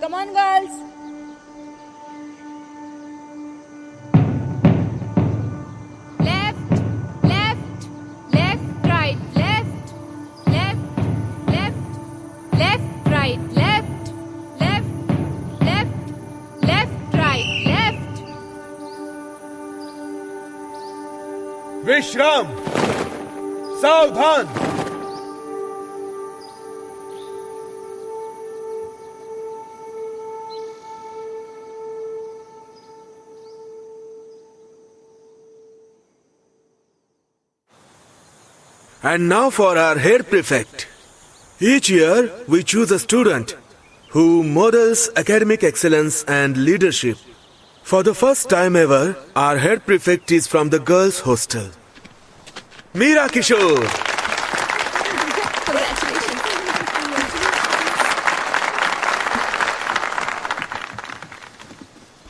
Come on, girls. Left, left, left, right, left, left, left, left, right, left, left, left, left, right, left. विश्राम, सावधान। And now for our head prefect. Each year we choose a student who models academic excellence and leadership. For the first time ever, our head prefect is from the girls' hostel. Meera Kishore.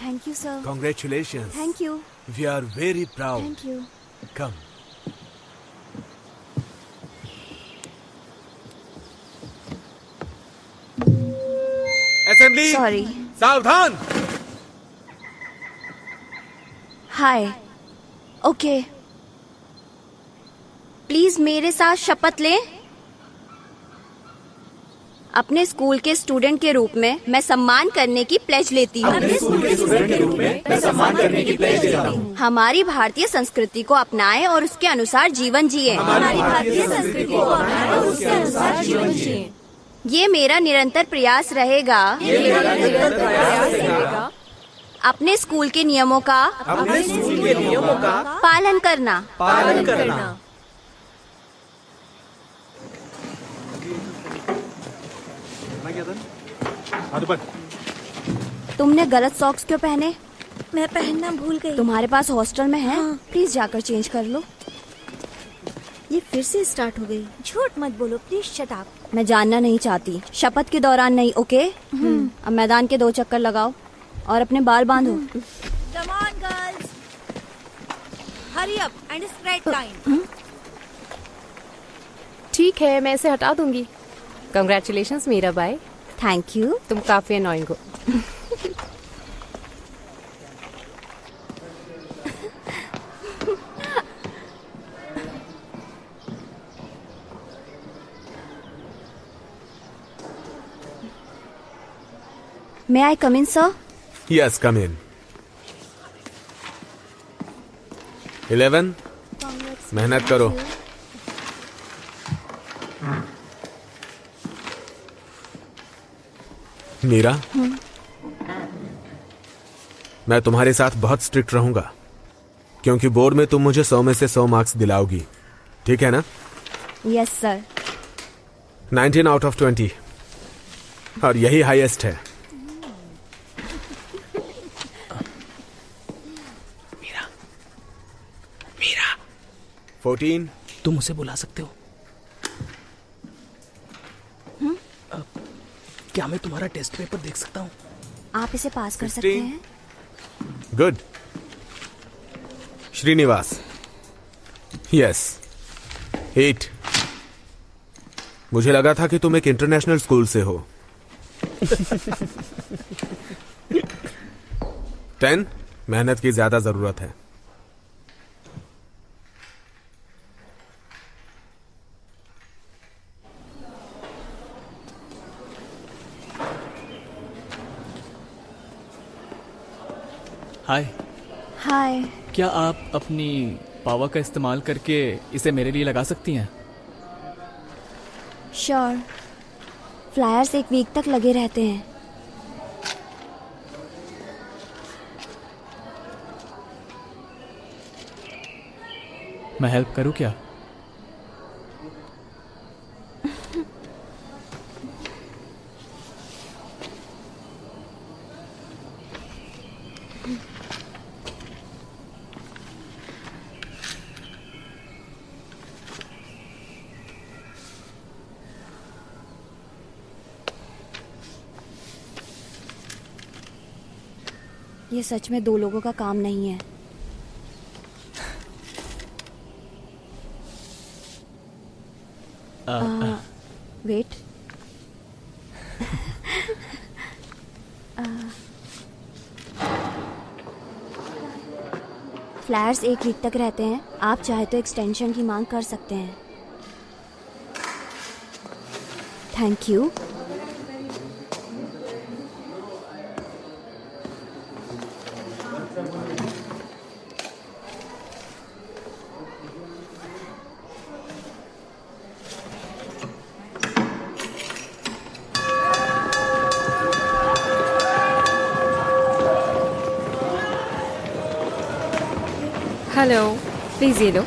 Thank you, sir. Congratulations. Thank you. We are very proud. Thank you. Come. Assembly. Sorry. सावधान। हाय। Okay. Please मेरे साथ शपथ लें। अपने school के student के रूप में मैं सम्मान करने की प्लेज लेती हूँ। हमारी भारतीय संस्कृति को अपनाएं और उसके अनुसार जीवन जिए। ये मेरा निरंतर प्रयास रहेगा। अपने स्कूल के नियमों का पालन करना। तुमने गलत सॉक्स क्यों पहने? मैं पहनना भूल गई। तुम्हारे पास हॉस्टल में है? हाँ। प्लीज जाकर चेंज कर लो। ये फिर से स्टार्ट हो गई। झूठ मत बोलो प्लीज, शट अप। मैं जानना नहीं चाहती। शपथ के दौरान नहीं, ओके? अब मैदान के 2 चक्कर लगाओ और अपने बाल बांधो। Come on girls, hurry up and it's right time. ठीक है, मैं इसे हटा दूंगी। Congratulations Meera Bai, thank you. तुम काफी अनोइंग हो। May I come in, sir? Yes, come in. 11. मेहनत करो। मीरा, मैं तुम्हारे साथ बहुत स्ट्रिक्ट रहूंगा क्योंकि बोर्ड में तुम मुझे 100 में से 100 मार्क्स दिलाओगी, ठीक है ना? Yes, sir. 19 out of 20 और यही हाईएस्ट है। मीरा 14। तुम उसे बुला सकते हो? क्या मैं तुम्हारा टेस्ट पेपर देख सकता हूँ? आप इसे पास कर सकते हैं। गुड। श्रीनिवास। यस 8। मुझे लगा था कि तुम एक इंटरनेशनल स्कूल से हो। 10। मेहनत की ज्यादा जरूरत है। हाय। हाय। क्या आप अपनी पावर का इस्तेमाल करके इसे मेरे लिए लगा सकती हैं? श्योर। फ्लायर्स 1 वीक तक लगे रहते हैं। मैं हेल्प करूं क्या? ये सच में 2 लोगों का काम नहीं है। वेट। फ्लैट्स 1 वीक तक रहते हैं। आप चाहे तो एक्सटेंशन की मांग कर सकते हैं। Thank you. हेलो, प्लीज ये लो।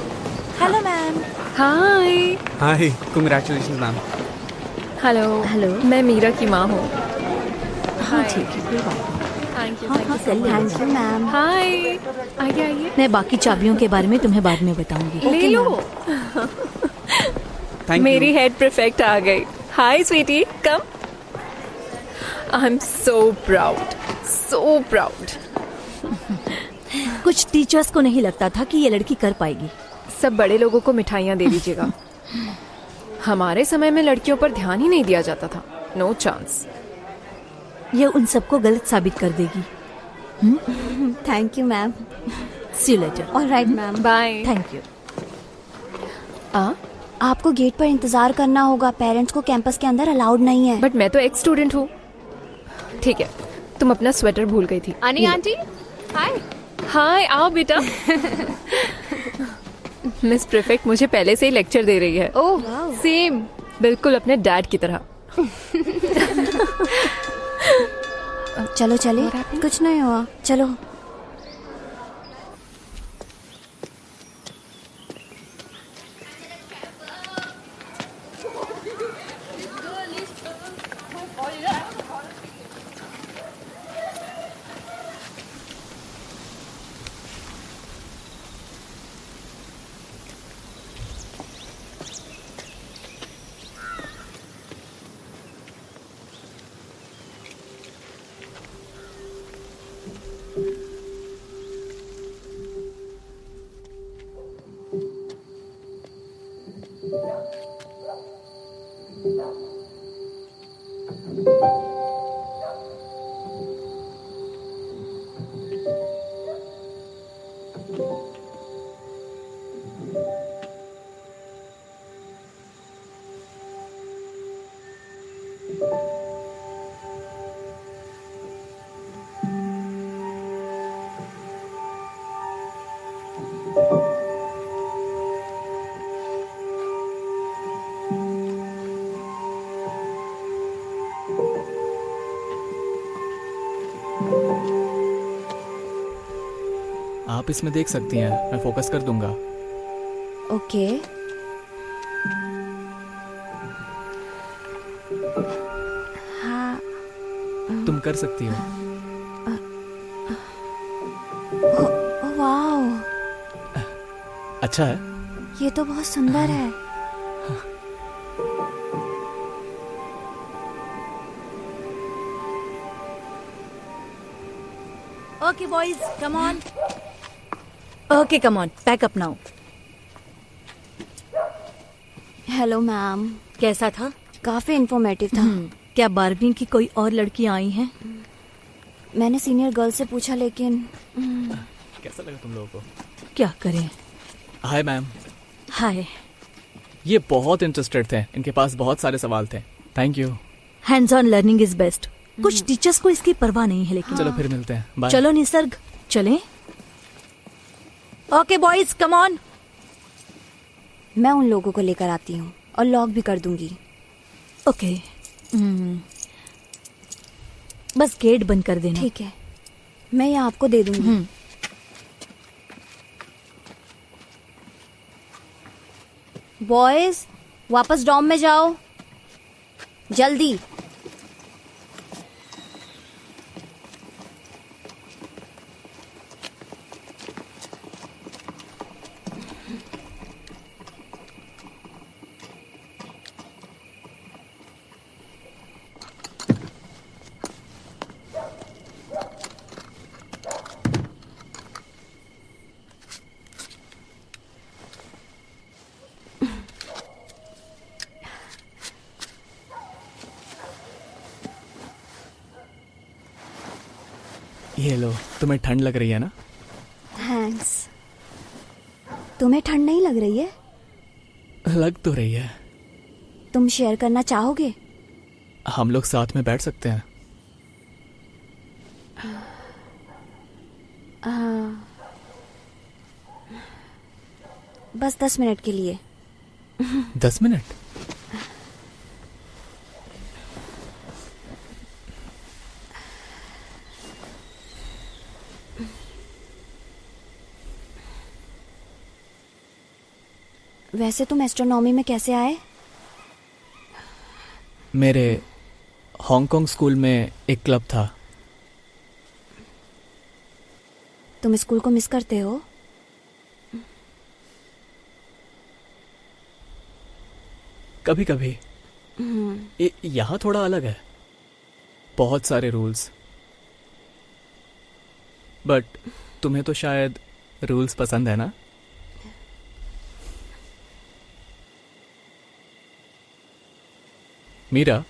Hello ma'am. Hi. Hi, congratulations ma'am. Hello. Hello. मैं मीरा की माँ हूँ। हाँ ठीक है, कोई बात thank you. Thank you ma'am. Hi, आइए आइए। मैं बाकी चाबियों के बारे में तुम्हें बाद में बताऊंगी। ले लो। थैंक मेरी हेड प्रीफेक्ट आ गई। Hi sweetie, come. I am so proud, so proud. कुछ टीचर्स को नहीं लगता था कि ये लड़की कर पाएगी। सब बड़े लोगों को मिठाइयाँ दे दीजिएगा। हमारे समय में लड़कियों पर ध्यान ही नहीं दिया जाता था। No chance. ये उन सबको गलत साबित कर देगी। Thank you ma'am. See you later. Alright ma'am. Bye. Thank you. आपको गेट पर इंतजार करना होगा। पेरेंट्स को कैंपस के अंदर अलाउड नहीं है। बट मैं तो एक्स स्टूडेंट हूँ। ठीक है, तुम अपना स्वेटर भूल गई थी। अनी आंटी, हाय। हाय, आओ बेटा। मिस प्रीफेक्ट मुझे पहले से ही लेक्चर दे रही है। ओह, सेम, बिल्कुल अपने डैड की तरह। चलो चले, कुछ नहीं हुआ, चलो। आप इसमें देख सकती हैं, मैं फोकस कर दूंगा। ओके। हाँ। तुम कर सकती हो। वाओ, अच्छा है। ये तो बहुत सुंदर है। Okay boys, come on. Okay come on, pack up now. Hello ma'am. कैसा था? काफी इंफॉर्मेटिव था। क्या 12वीं की कोई और लड़कियां आई हैं? मैंने सीनियर गर्ल से पूछा, लेकिन कैसा लगा तुम लोगों को? क्या करें। Hi ma'am. हाय। ये बहुत इंटरेस्टेड थे, इनके पास बहुत सारे सवाल थे। Thank you. Hands on learning is best. कुछ टीचर्स को इसकी परवाह नहीं है, लेकिन चलो फिर मिलते हैं। बाय। चलो निसर्ग, चलें। Okay boys, come on. मैं उन लोगों को लेकर आती हूँ और लॉक भी कर दूंगी। ओके। बस गेट बंद कर देना। ठीक है, मैं ये आपको दे दूंगी। बॉयज, वापस डॉम में जाओ, जल्दी। ये लो, तुम्हें ठंड लग रही है ना? थैंक्स। तुम्हें ठंड नहीं लग रही है? लग तो रही है। तुम शेयर करना चाहोगे? हम लोग साथ में बैठ सकते हैं। बस 10 मिनट के लिए। 10 मिनट? वैसे तुम एस्ट्रोनॉमी में कैसे आए? मेरे हांगकांग स्कूल में एक क्लब था। तुम स्कूल को मिस करते हो? कभी कभी। यहाँ थोड़ा अलग है, बहुत सारे रूल्स। बट तुम्हें तो शायद रूल्स पसंद है ना? मीरा,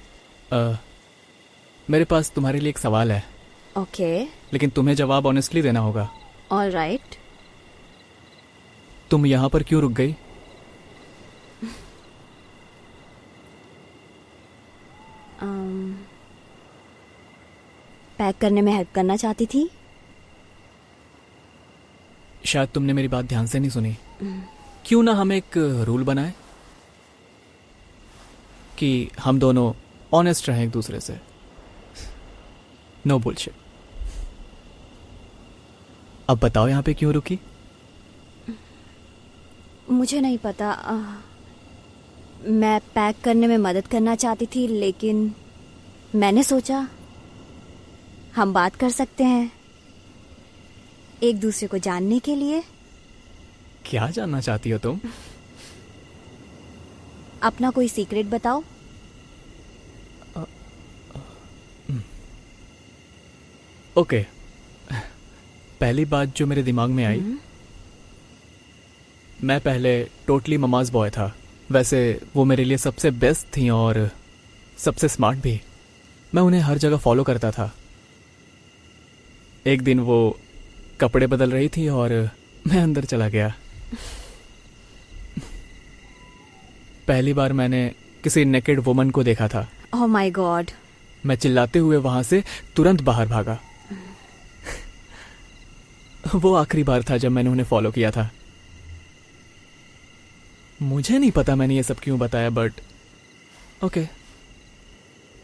मेरे पास तुम्हारे लिए एक सवाल है। ओके। लेकिन तुम्हें जवाब ऑनेस्टली देना होगा। All right. तुम यहाँ पर क्यों रुक गई? पैक करने में हेल्प करना चाहती थी। शायद तुमने मेरी बात ध्यान से नहीं सुनी। क्यों ना हम एक रूल बनाए कि हम दोनों ऑनेस्ट रहें एक दूसरे से। No bullshit. अब बताओ यहाँ पे क्यों रुकी? मुझे नहीं पता। मैं पैक करने में मदद करना चाहती थी, लेकिन मैंने सोचा हम बात कर सकते हैं एक दूसरे को जानने के लिए। क्या जानना चाहती हो तुम? अपना कोई सीक्रेट बताओ। ओके। पहली बात जो मेरे दिमाग में आई, मैं पहले टोटली ममाज बॉय था। वैसे वो मेरे लिए सबसे बेस्ट थी और सबसे स्मार्ट भी। मैं उन्हें हर जगह फॉलो करता था। एक दिन वो कपड़े बदल रही थी और मैं अंदर चला गया। पहली बार मैंने किसी नेकेड वुमन को देखा था। Oh my God. मैं चिल्लाते हुए वहां से तुरंत बाहर भागा। वो आखिरी बार था जब मैंने उन्हें फॉलो किया था। मुझे नहीं पता मैंने ये सब क्यों बताया, बट ओके,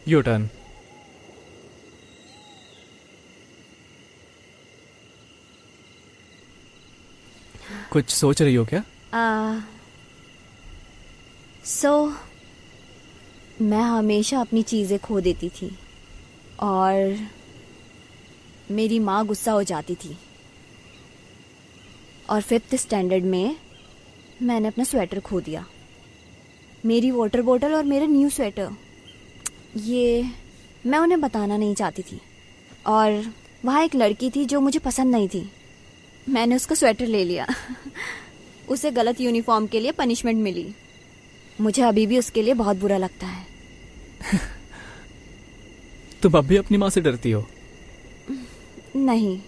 योर टर्न। कुछ सोच रही हो क्या? मैं हमेशा अपनी चीजें खो देती थी और मेरी माँ गुस्सा हो जाती थी। और 5th स्टैंडर्ड में मैंने अपना स्वेटर खो दिया, मेरी वाटर बोतल और मेरा न्यू स्वेटर। ये मैं उन्हें बताना नहीं चाहती थी। और वहाँ एक लड़की थी जो मुझे पसंद नहीं थी। मैंने उसका स्वेटर ले लिया। उसे गलत यूनिफॉर्म के लिए पनिशमेंट मिली। मुझे अभी भी उसके लिए बहुत बुरा लगता है। तुम अब भी अपनी माँ से डरती हो? नहीं,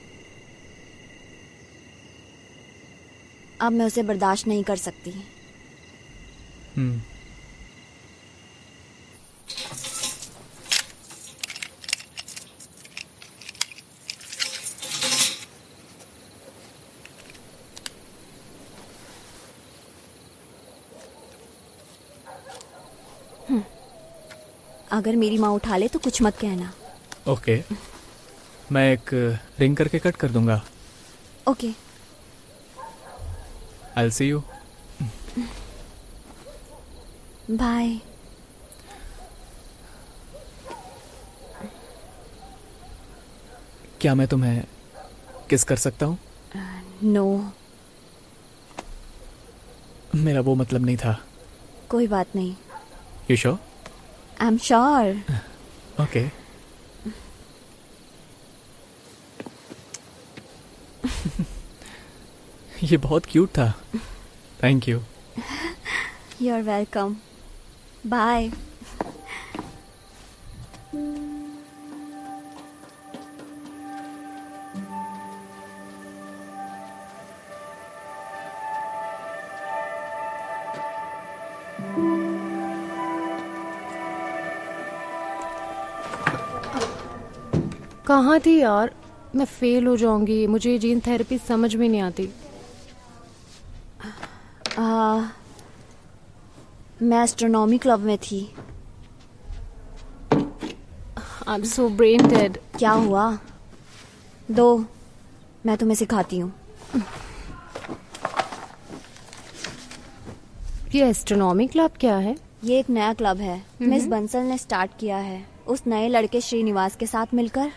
अब मैं उसे बर्दाश्त नहीं कर सकती। अगर मेरी माँ उठा ले तो कुछ मत कहना। ओके, मैं एक रिंग करके कट कर दूंगा। Okay. I'll see you. Bye. क्या मैं तुम्हें किस कर सकता हूँ? नो। मेरा वो मतलब नहीं था। कोई बात नहीं। You sure? I'm sure. Okay. ये बहुत क्यूट था। Thank you. You're welcome. Bye. कहाँ थी यार? मैं फेल हो जाऊंगी, मुझे ये जीन थेरेपी समझ में नहीं आती। मैं एस्ट्रोनॉमी क्लब में थी। आई एम सो ब्रेन डेड। क्या हुआ? दो, मैं तुम्हें सिखाती हूँ। ये एस्ट्रोनॉमी क्लब क्या है? ये एक नया क्लब है, मिस बंसल ने स्टार्ट किया है उस नए लड़के श्रीनिवास के साथ मिलकर।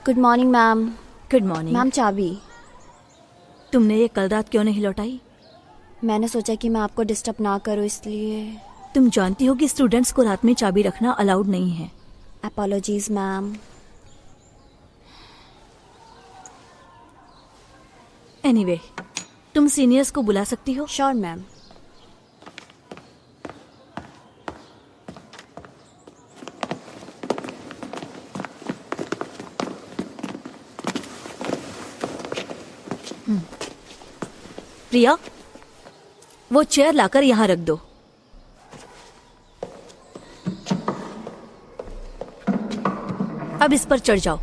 Good morning ma'am. Good morning. Ma'am चाबी। तुमने ये कल रात क्यों नहीं लौटाई? मैंने सोचा कि मैं आपको डिस्टर्ब ना करूं इसलिए। तुम जानती हो कि स्टूडेंट्स को रात में चाबी रखना अलाउड नहीं है। Apologies ma'am. एनीवे, तुम सीनियर्स को बुला सकती हो। Sure ma'am. प्रिया, वो चेयर लाकर यहाँ रख दो। अब इस पर चढ़ जाओ।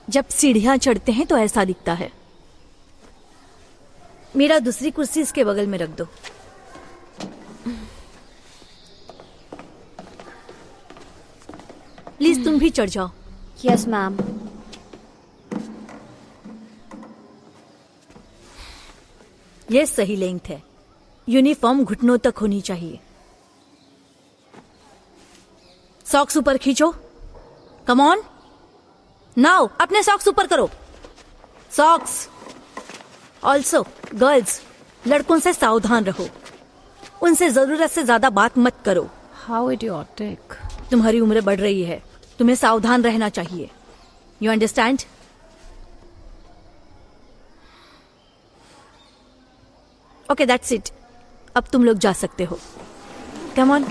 जब सीढ़ियां चढ़ते हैं तो ऐसा दिखता है। मेरा दूसरी कुर्सी इसके बगल में रख दो। प्लीज तुम भी चढ़ जाओ। Yes ma'am. ये सही लेंथ है। यूनिफॉर्म घुटनों तक होनी चाहिए। सॉक्स ऊपर खींचो। कम ऑन नाउ, अपने सॉक्स ऊपर करो। सॉक्स। ऑल्सो गर्ल्स, लड़कों से सावधान रहो। उनसे जरूरत से ज्यादा बात मत करो। How idiotic. तुम्हारी उम्र बढ़ रही है, तुम्हें सावधान रहना चाहिए। You understand? Okay, that's it. अब तुम लोग जा सकते हो। Come on.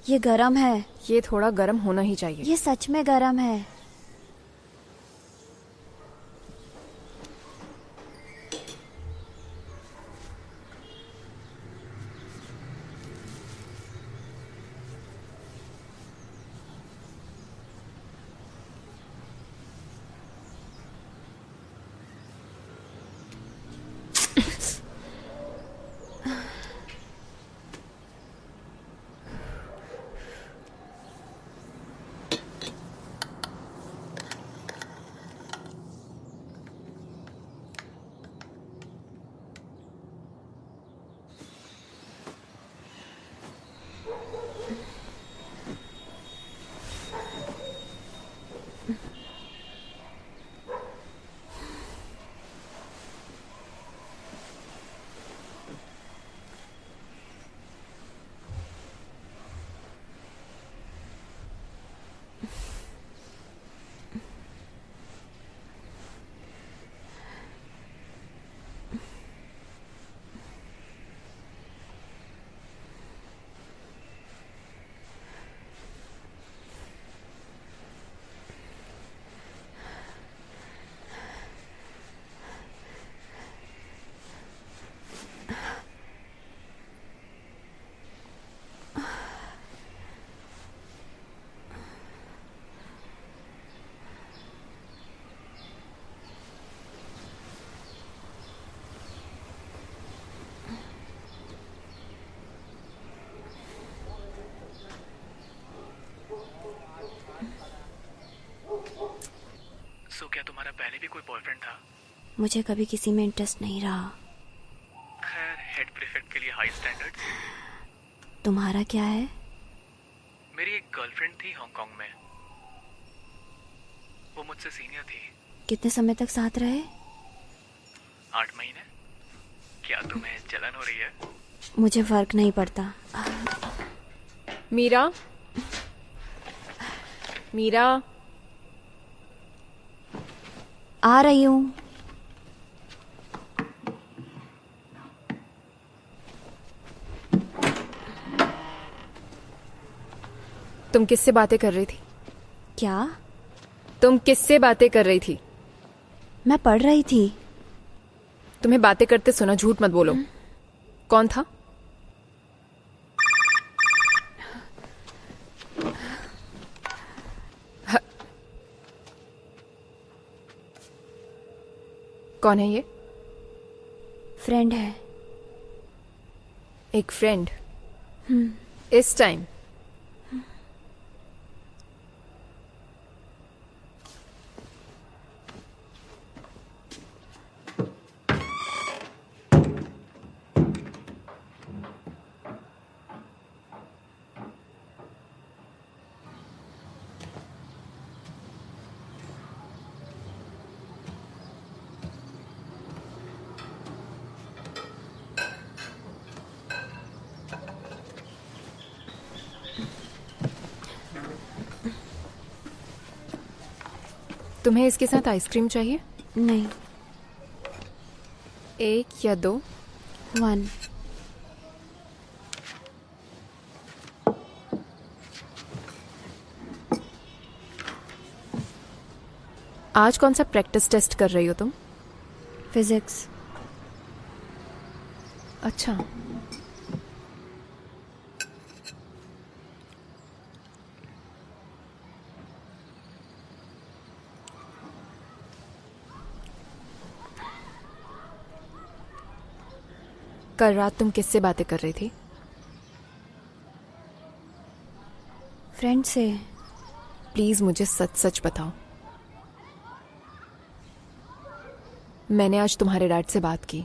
ये गरम है। ये थोड़ा गर्म होना ही चाहिए। ये सच में गरम है। सो क्या तुम्हारा पहले भी कोई बॉयफ्रेंड था? मुझे कभी किसी में इंटरेस्ट नहीं रहा। खैर, हेड प्रीफेक्ट के लिए हाई स्टैंडर्ड्स। तुम्हारा क्या है? मेरी एक गर्लफ्रेंड थी हांगकांग में। वो मुझसे सीनियर थी। कितने समय तक साथ रहे? 8 महीने। क्या तुम्हें जलन हो रही है? मुझे फर्क नहीं पड़ता। मीरा, मीरा, आ रही हूँ। तुम किससे बातें कर रही थी? क्या? तुम किससे बातें कर रही थी? मैं पढ़ रही थी। तुम्हें बातें करते सुना, झूठ मत बोलो। कौन था? कौन है ये? फ्रेंड है। एक फ्रेंड? इस टाइम? तुम्हें इसके साथ आइसक्रीम चाहिए? नहीं। 1 या 2? 1। आज कौन सा प्रैक्टिस टेस्ट कर रही हो तुम? फिजिक्स। अच्छा। कल रात तुम किससे बातें कर रही थी? फ्रेंड से। प्लीज मुझे सच सच बताओ। मैंने आज तुम्हारे डैड से बात की।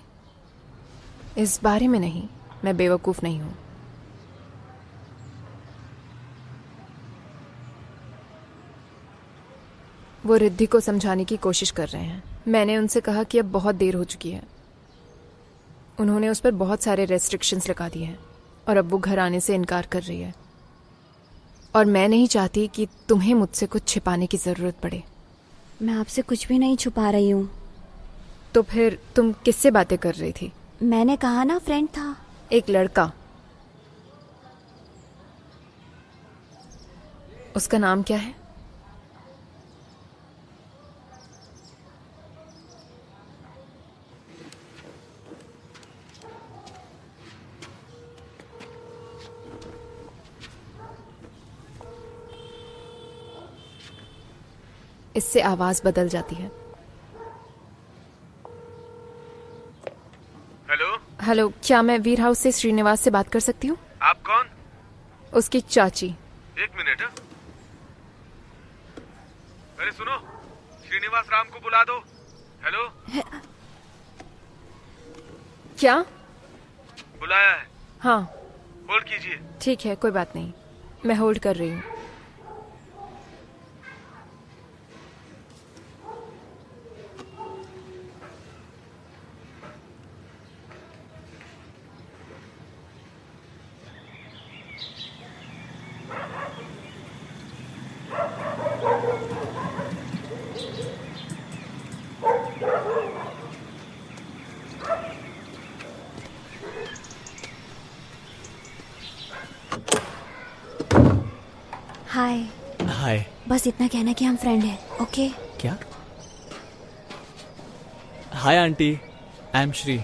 इस बारे में नहीं, मैं बेवकूफ नहीं हूं। वो रिद्धि को समझाने की कोशिश कर रहे हैं। मैंने उनसे कहा कि अब बहुत देर हो चुकी है। उन्होंने उस पर बहुत सारे रेस्ट्रिक्शंस लगा दिए हैं और अब वो घर आने से इनकार कर रही है। और मैं नहीं चाहती कि तुम्हें मुझसे कुछ छिपाने की जरूरत पड़े। मैं आपसे कुछ भी नहीं छुपा रही हूँ। तो फिर तुम किससे बातें कर रही थी? मैंने कहा ना, फ्रेंड था। एक लड़का। उसका नाम क्या है? इससे आवाज बदल जाती है। हेलो, हेलो, क्या मैं वीर हाउस से श्रीनिवास से बात कर सकती हूँ? आप कौन? उसकी चाची। एक मिनट। अरे सुनो, श्रीनिवास राम को बुला दो। हेलो, क्या? बुलाया है, हाँ होल्ड कीजिए। ठीक है, कोई बात नहीं, मैं होल्ड कर रही हूँ। हाय। हाय। बस इतना कहना कि हम फ्रेंड हैं, ओके? क्या? Hi aunty, I am Shri.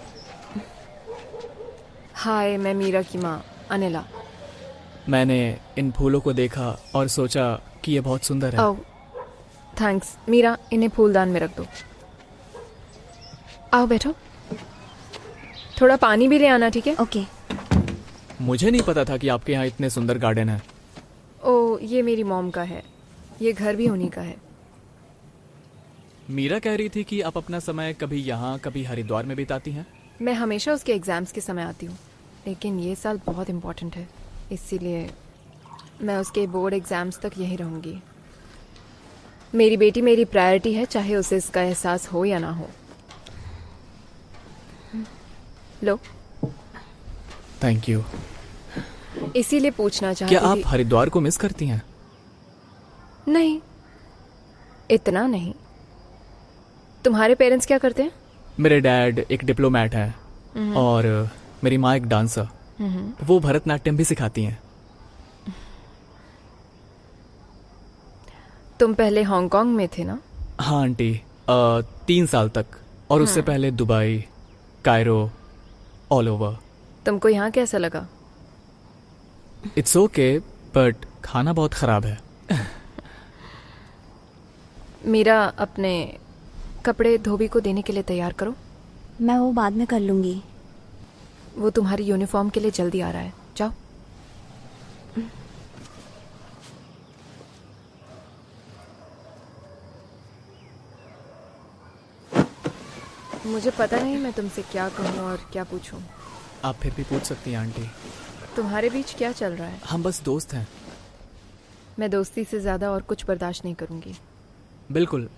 Hi, मैं मीरा की माँ अनिला। मैंने इन फूलों को देखा और सोचा कि ये बहुत सुंदर है। आओ, थैंक्स। मीरा, इन्हें फूलदान में रख दो। आओ बैठो, थोड़ा पानी भी ले आना, ठीक है? ओके। मुझे नहीं पता था कि आपके यहाँ इतने सुंदर गार्डन है। ओ, ये मेरी मॉम का है, ये घर भी उन्हीं का है। मीरा कह रही थी कि आप अपना समय कभी यहाँ कभी हरिद्वार में बिताती हैं। मैं हमेशा उसके एग्जाम्स के समय आती हूँ, लेकिन ये साल बहुत इम्पोर्टेंट है, इसीलिए मैं उसके बोर्ड एग्जाम्स तक यहीं रहूँगी। मेरी बेटी मेरी प्रायोरिटी है, चाहे उसे इसका एहसास हो या ना हो। लो। Thank you. इसीलिए पूछना चाहती क्या आप थी। हरिद्वार को मिस करती हैं? नहीं, इतना नहीं। तुम्हारे पेरेंट्स क्या करते हैं? मेरे डैड एक डिप्लोमेट है और मेरी माँ एक डांसर। वो भरतनाट्यम भी सिखाती हैं। तुम पहले हांगकांग में थे ना? हाँ आंटी, 3 साल तक, और उससे पहले दुबई, कायरो, ऑल ओवर। तुमको यहाँ कैसा लगा? इट्स ओके, बट खाना बहुत खराब है। मीरा, अपने कपड़े धोबी को देने के लिए तैयार करो। मैं वो बाद में कर लूँगी। वो तुम्हारी यूनिफॉर्म के लिए जल्दी आ रहा है, जाओ। मुझे पता नहीं मैं तुमसे क्या कहूँ और क्या पूछूं। आप फिर भी पूछ सकती हैं आंटी। तुम्हारे बीच क्या चल रहा है? हम बस दोस्त हैं। मैं दोस्ती से ज़्यादा और कुछ बर्दाश्त नहीं करूँगी। बिल्कुल।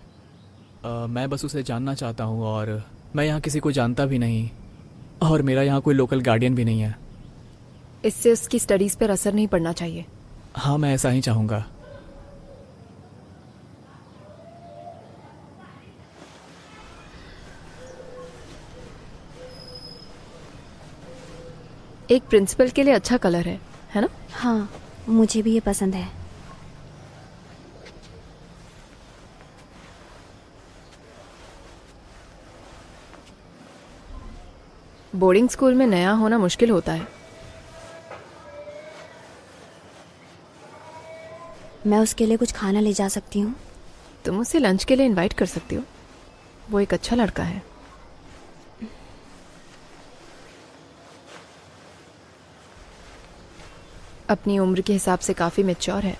मैं बस उसे जानना चाहता हूँ, और मैं यहाँ किसी को जानता भी नहीं, और मेरा यहाँ कोई लोकल गार्डियन भी नहीं है। इससे उसकी स्टडीज़ पर असर नहीं पड़ना चाहिए। हाँ, मैं ऐसा ही चाहूँगा। एक प्रिंसिपल के लिए अच्छा कलर है ना? हाँ, मुझे भी ये पसंद है। बोर्डिंग स्कूल में नया होना मुश्किल होता है। मैं उसके लिए कुछ खाना ले जा सकती हूँ? तुम उसे लंच के लिए इनवाइट कर सकती हो, वो एक अच्छा लड़का है। अपनी उम्र के हिसाब से काफी मैच्योर है।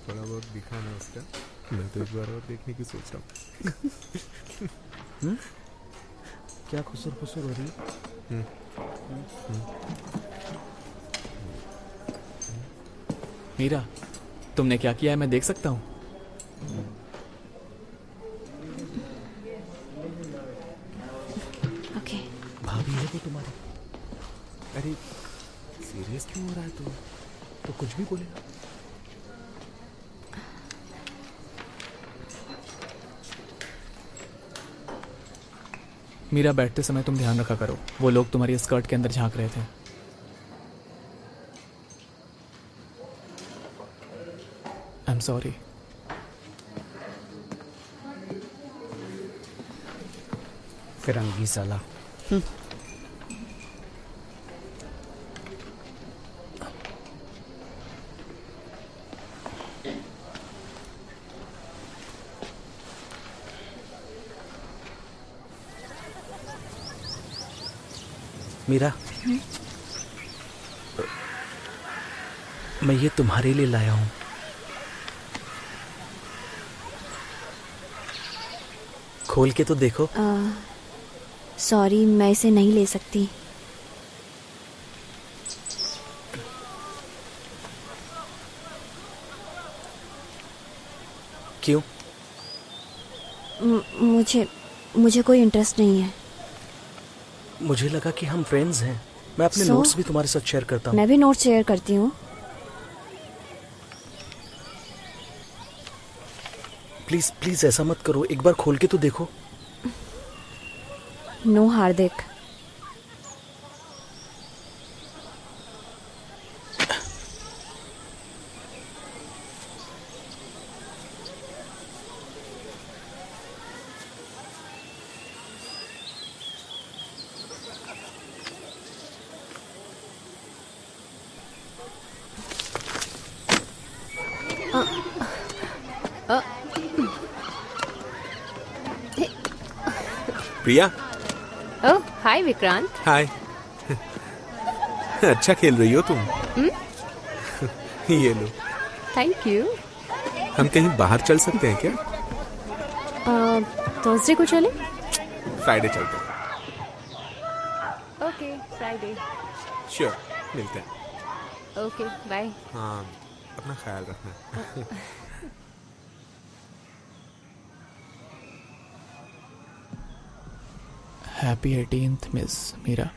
थोड़ा बहुत दिखाना उसका। मैं तो एक बार और देखने की सोच रहा हूँ। क्या खुसर खुसर हो रही है? मीरा, तुमने क्या किया है मैं देख सकता हूँ? ओके। भाभी है वो तुम्हारी? अरे सीरियस क्यों हो रहा है तू? तो कुछ भी बोलेगा। मीरा, बैठते समय तुम ध्यान रखा करो, वो लोग तुम्हारी स्कर्ट के अंदर झांक रहे थे। I am sorry. फिरंगी साला। मीरा, मैं ये तुम्हारे लिए लाया हूं। खोल के तो देखो। सॉरी, मैं इसे नहीं ले सकती। क्यों? मुझे कोई इंटरेस्ट नहीं है। मुझे लगा कि हम फ्रेंड्स हैं। मैं अपने So? नोट्स भी तुम्हारे साथ शेयर करता हूँ। मैं भी नोट्स शेयर करती हूँ। प्लीज प्लीज ऐसा मत करो, एक बार खोल के तो देखो। नो हार्दिक। प्रिया, ओह हाय विक्रांत। हाय। अच्छा खेल रही हो तुम। ये लो। Thank you. हम कहीं बाहर चल सकते हैं क्या? थर्सडे को चले? फ्राइडे चलते हैं। Okay Friday. श्योर, मिलते हैं। Okay bye. हाँ, अपना ख्याल रखना। Happy 18th miss Meera.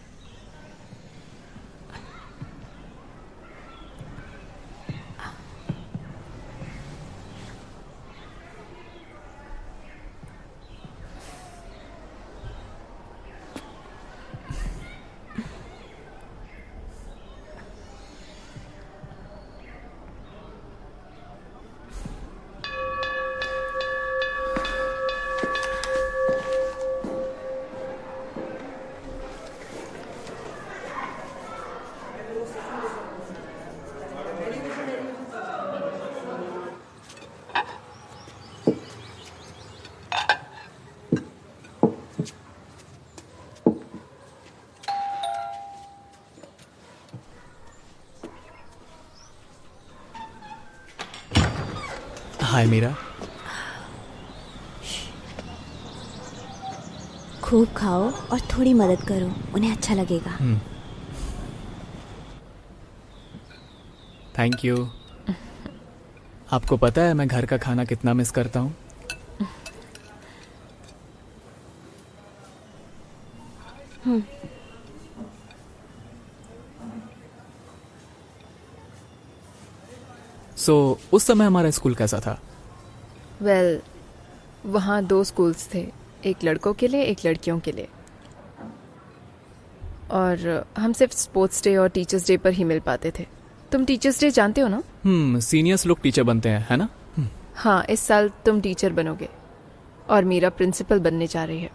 Hi Meera. खूब खाओ और थोड़ी मदद करो, उन्हें अच्छा लगेगा। Thank you. आपको पता है मैं घर का खाना कितना मिस करता हूँ। उस समय हमारा स्कूल कैसा था? वेल, वहाँ 2 स्कूल्स थे, एक लड़कों के लिए एक लड़कियों के लिए, और हम सिर्फ स्पोर्ट्स डे और टीचर्स डे पर ही मिल पाते थे। तुम टीचर्स डे जानते हो ना? सीनियर्स लोग टीचर बनते हैं, है ना? हाँ, इस साल तुम टीचर बनोगे और मीरा प्रिंसिपल बनने जा रही है।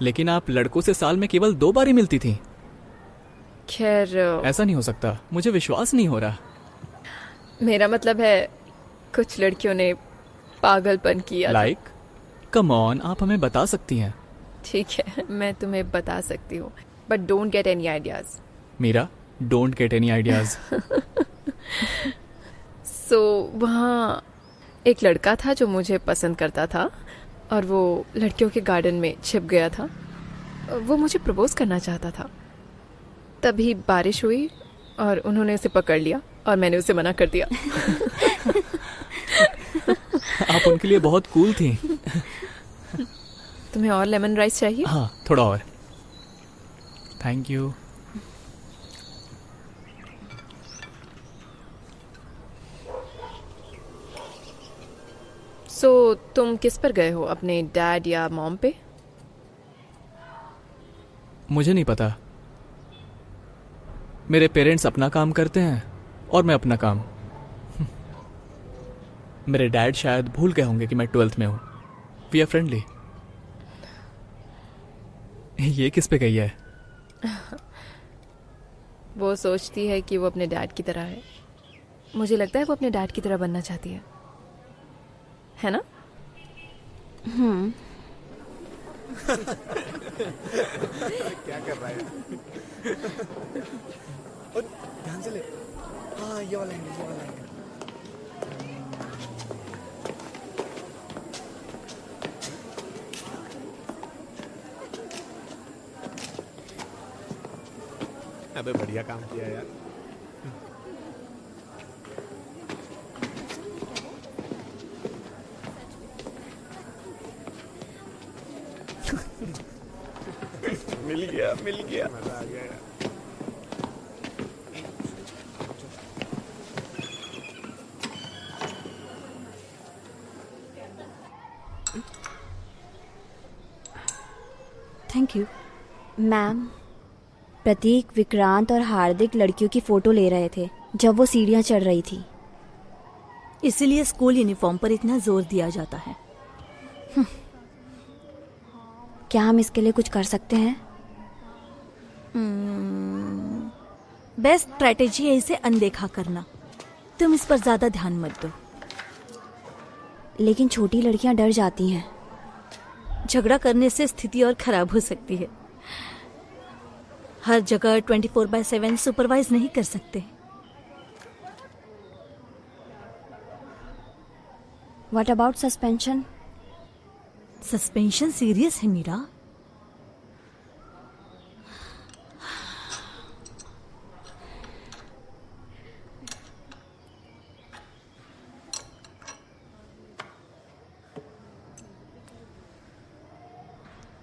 लेकिन आप लड़कों से साल में केवल 2 बार ही मिलती थी। खैर, ऐसा नहीं हो सकता, मुझे विश्वास नहीं हो रहा। मेरा मतलब है कुछ लड़कियों ने पागलपन किया। लाइक कम ऑन, आप हमें बता सकती हैं। ठीक है, मैं तुम्हें बता सकती हूँ, but don't get any ideas. Meera, don't get any ideas. So वहाँ एक लड़का था जो मुझे पसंद करता था और वो लड़कियों के गार्डन में छिप गया था। वो मुझे प्रपोज करना चाहता था। तभी बारिश हुई और उन्होंने उसे पकड़ लिया और मैंने उसे मना कर दिया। आप उनके लिए बहुत कूल थी। तुम्हें और लेमन राइस चाहिए? हाँ, थोड़ा और। Thank you. सो तुम किस पर गए हो, अपने डैड या मॉम पे? मुझे नहीं पता। मेरे पेरेंट्स अपना काम करते हैं और मैं अपना काम। मेरे डैड शायद भूल गए होंगे कि मैं 12th में हूं। We are friendly. ये किस पे गई है? वो सोचती है कि वो अपने डैड की तरह है। मुझे लगता है वो अपने डैड की तरह बनना चाहती है ना? क्या कर रहा है? और ध्यान से ले। हाँ, ये वाला एंगल, ये वाला एंगल। अबे बढ़िया काम किया यार। मिल गया मजा आ गया यार। Thank you. मैम, प्रतीक, विक्रांत और हार्दिक लड़कियों की फोटो ले रहे थे जब वो सीढ़ियां चढ़ रही थी। इसीलिए स्कूल यूनिफॉर्म पर इतना जोर दिया जाता है। क्या हम इसके लिए कुछ कर सकते हैं? बेस्ट स्ट्रैटेजी है इसे अनदेखा करना। तुम इस पर ज्यादा ध्यान मत दो। लेकिन छोटी लड़कियां डर जाती हैं। झगड़ा करने से स्थिति और खराब हो सकती है। हर जगह 24/7 सुपरवाइज नहीं कर सकते। What about suspension? Suspension serious है मीरा।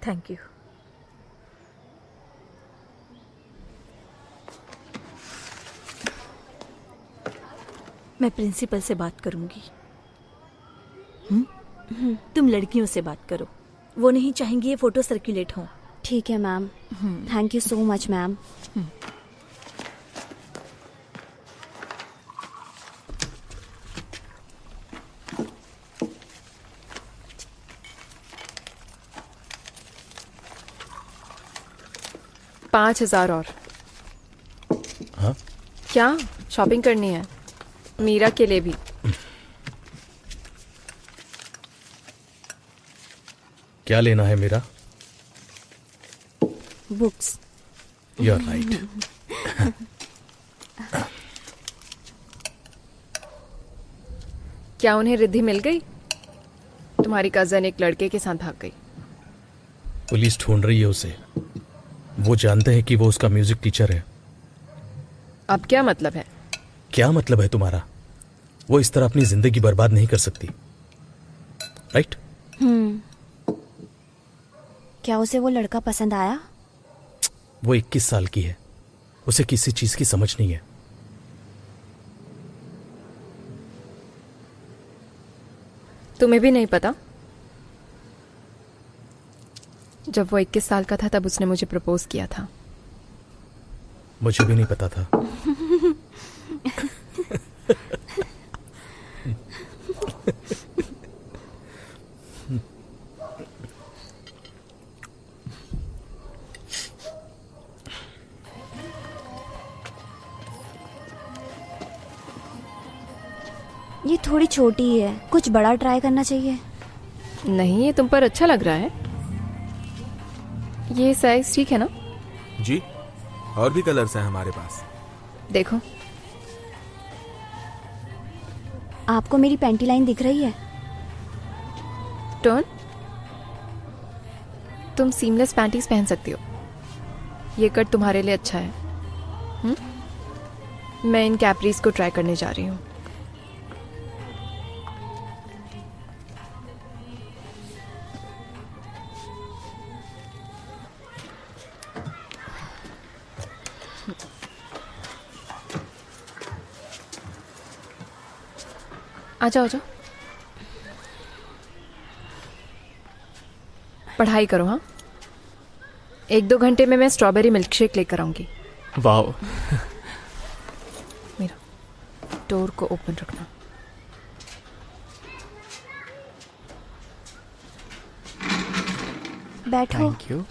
Thank you. मैं प्रिंसिपल से बात करूंगी। तुम लड़कियों से बात करो। वो नहीं चाहेंगी ये फोटो सर्कुलेट हो। ठीक है ma'am. Thank you so much ma'am. $5,000 और। हाँ? क्या शॉपिंग करनी है? मीरा के लिए भी। क्या लेना है मेरा? बुक्स। You are right. क्या उन्हें रिद्धि मिल गई? तुम्हारी कजन एक लड़के के साथ भाग गई। पुलिस ढूंढ रही है उसे। वो जानते हैं कि वो उसका म्यूजिक टीचर है। अब क्या मतलब है? क्या मतलब है तुम्हारा? वो इस तरह अपनी जिंदगी बर्बाद नहीं कर सकती, राइट? क्या उसे वो लड़का पसंद आया? वो 21 साल की है। उसे किसी चीज की समझ नहीं है। तुम्हें भी नहीं पता? जब वो 21 साल का था तब उसने मुझे प्रपोज किया था। मुझे भी नहीं पता था। ये थोड़ी छोटी है, कुछ बड़ा ट्राई करना चाहिए। नहीं, ये तुम पर अच्छा लग रहा है। ये साइज ठीक है ना? जी और भी कलर्स हैं हमारे पास। देखो, आपको मेरी पैंटी लाइन दिख रही है? टोन, तुम सीमलेस पैंटीज पहन सकती हो। ये कट तुम्हारे लिए अच्छा है। मैं इन कैपरीज को ट्राई करने जा रही हूँ। आ जाओ, आ जाओ। पढ़ाई करो। हाँ, 1-2 घंटे में मैं स्ट्रॉबेरी मिल्क शेक लेकर आऊंगी। वाओ। मेरा डोर को ओपन रखना। बैठो। Thank you.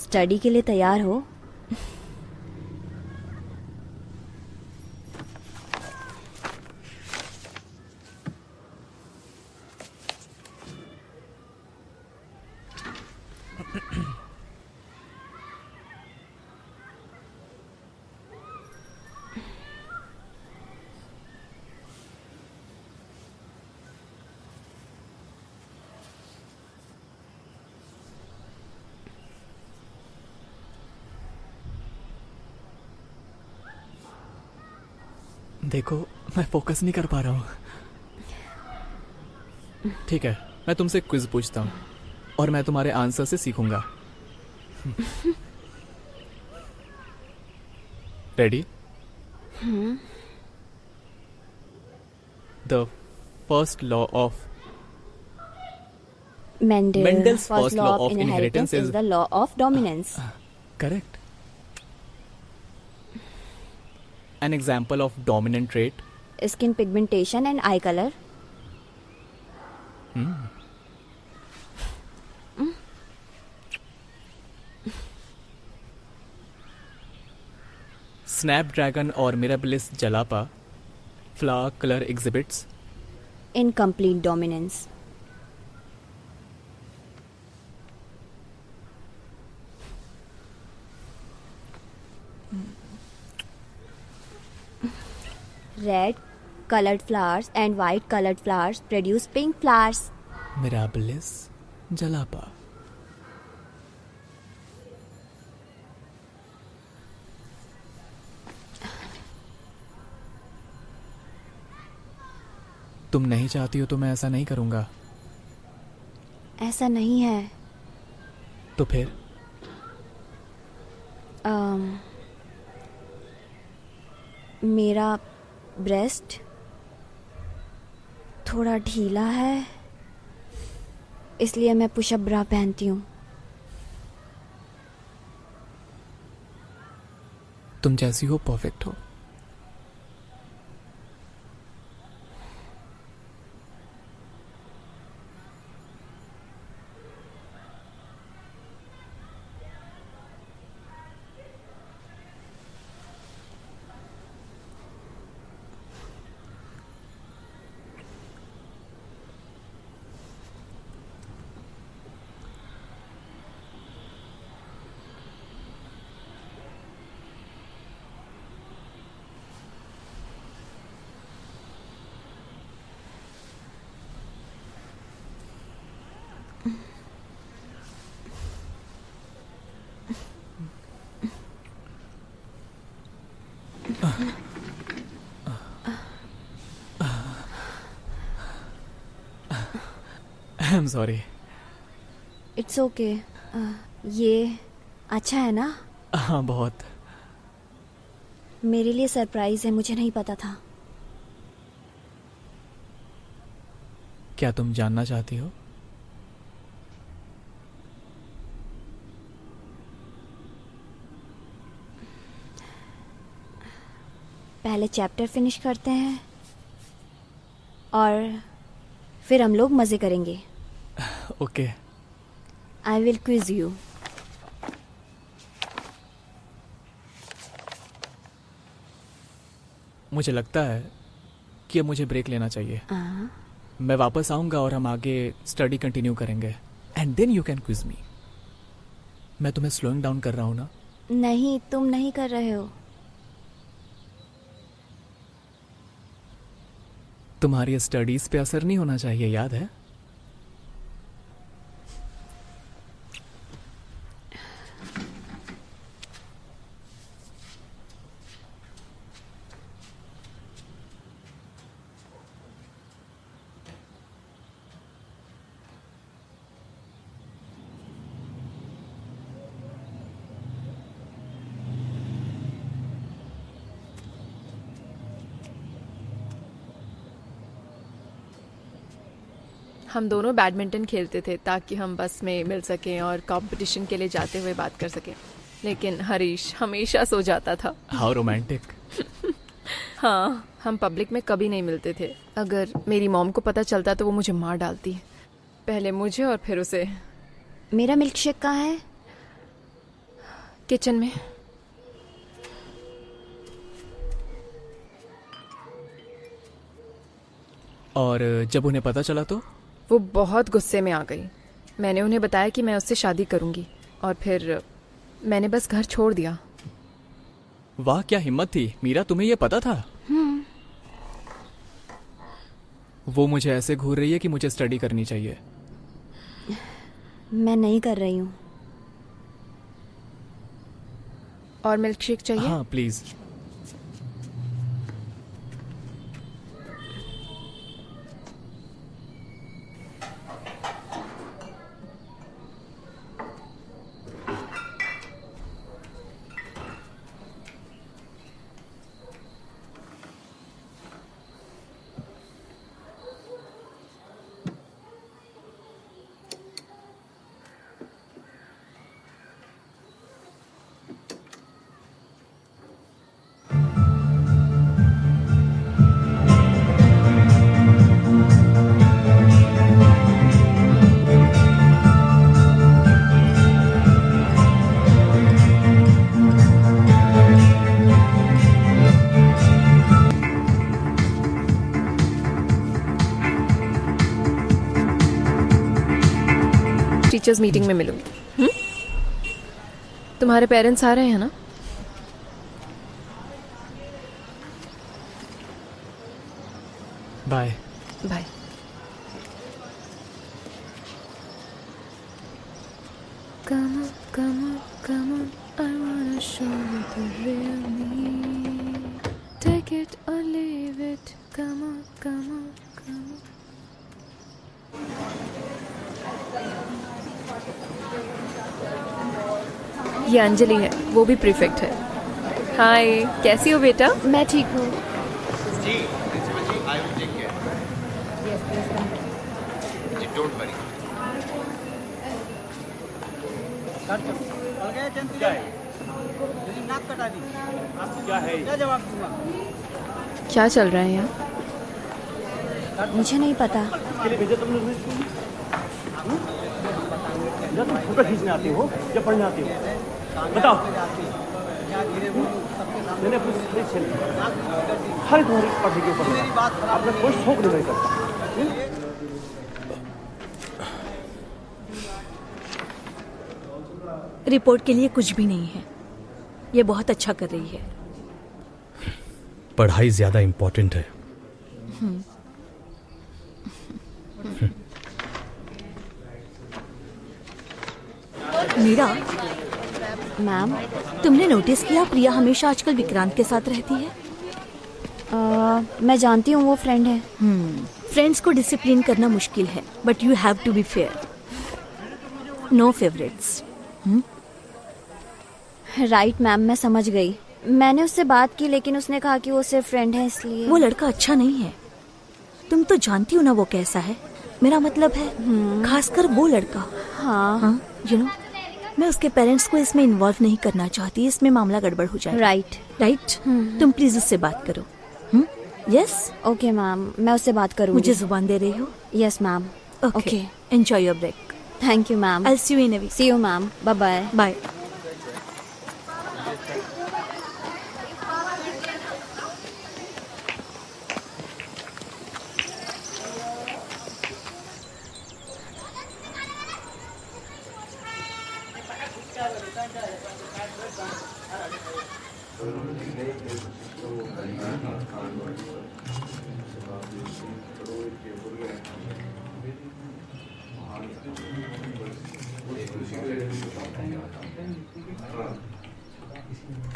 स्टडी के लिए तैयार हो? देखो, मैं फोकस नहीं कर पा रहा हूँ। ठीक है, मैं तुमसे क्विज पूछता हूँ और मैं तुम्हारे आंसर से सीखूंगा। Ready? The first law of Mendel's first first law of inheritance is the law of dominance. Correct. An example of dominant trait. Skin pigmentation and eye color. Snapdragon or Mirabilis jalapa flower color exhibits Incomplete dominance. Red colored flowers and white colored flowers produce pink flowers. Mirabilis jalapa. तुम नहीं चाहती हो तो मैं ऐसा नहीं करूंगा। ऐसा नहीं है। तो फिर मेरा ब्रेस्ट थोड़ा ढीला है, इसलिए मैं पुशअप ब्रा पहनती हूँ। तुम जैसी हो परफेक्ट हो। I am sorry. It's okay. ये अच्छा है ना? हाँ, बहुत। मेरे लिए सरप्राइज है, मुझे नहीं पता था। क्या तुम जानना चाहती हो? पहले चैप्टर फिनिश करते हैं और फिर हम लोग मजे करेंगे। Okay. I will quiz you. मुझे लगता है कि अब मुझे ब्रेक लेना चाहिए। मैं वापस आऊंगा और हम आगे स्टडी कंटिन्यू करेंगे and then you can quiz me. मैं तुम्हें स्लोइंग डाउन कर रहा हूं ना? नहीं, तुम नहीं कर रहे हो। तुम्हारी स्टडीज पे असर नहीं होना चाहिए, याद है? हम दोनों बैडमिंटन खेलते थे ताकि हम बस में मिल सकें और कंपटीशन के लिए जाते हुए बात कर सकें, लेकिन हरीश हमेशा सो जाता था। How romantic. हाँ, हम पब्लिक में कभी नहीं मिलते थे। अगर मेरी मॉम को पता चलता तो वो मुझे मार डालती, पहले मुझे और फिर उसे। मेरा मिल्क शेक कहाँ है? किचन में। और जब उन्हें पता चला तो? वो बहुत गुस्से में आ गई। मैंने उन्हें बताया कि मैं उससे शादी करूंगी और फिर मैंने बस घर छोड़ दिया। वाह, क्या हिम्मत थी मीरा, तुम्हें ये पता था? वो मुझे ऐसे घूर रही है कि मुझे स्टडी करनी चाहिए। मैं नहीं कर रही हूँ। और मिल्क शेक चाहिए? हाँ प्लीज। टीचर्स मीटिंग में मिलूंगी। तुम्हारे पेरेंट्स आ रहे हैं ना? Bye. Bye. Come on, come on, come on, I wanna show you the real me. Take it or leave it. Come on, come on, come on. ये अंजलि है, वो भी प्रीफेक्ट है। हाय, कैसी हो बेटा? मैं ठीक हूँ। जी, principal ji, I will take care. Yes, please, thank you. जी, don't worry. क्या चल रहा है यहाँ? मुझे नहीं पता। फोटो खींचने आती हो या पढ़ने आती हो? बताओ। मैंने अपनी हर तुम्हारी पढ़ने के ऊपर आपने कोई शौक नहीं करता। रिपोर्ट के लिए कुछ भी नहीं है। ये बहुत अच्छा कर रही है। पढ़ाई ज्यादा इंपॉर्टेंट है। मीरा, मैम, तुमने नोटिस किया प्रिया हमेशा आजकल विक्रांत के साथ रहती है? मैं जानती हूँ वो फ्रेंड है। फ्रेंड्स को डिसिप्लिन करना मुश्किल है, but you have to be fair. No favourites. Right ma'am, मैं समझ गई। मैंने उससे बात की लेकिन उसने कहा कि वो सिर्फ फ्रेंड है, इसलिए। वो लड़का अच्छा नहीं है। तुम तो जानती हो ना वो कैसा है। मेरा मतलब है खासकर वो लड़का। हाँ, यू नो, मैं उसके पेरेंट्स को इसमें इन्वॉल्व नहीं करना चाहती। इसमें मामला गड़बड़ हो जाए। राइट। तुम प्लीज उससे बात करो। यस। ओके मैम, मैं उससे बात करूँगी। मुझे जुबान दे रही हो? Yes ma'am. Okay, enjoy your break. Thank you ma'am. I see you in a week. See you ma'am. Bye bye. Bye.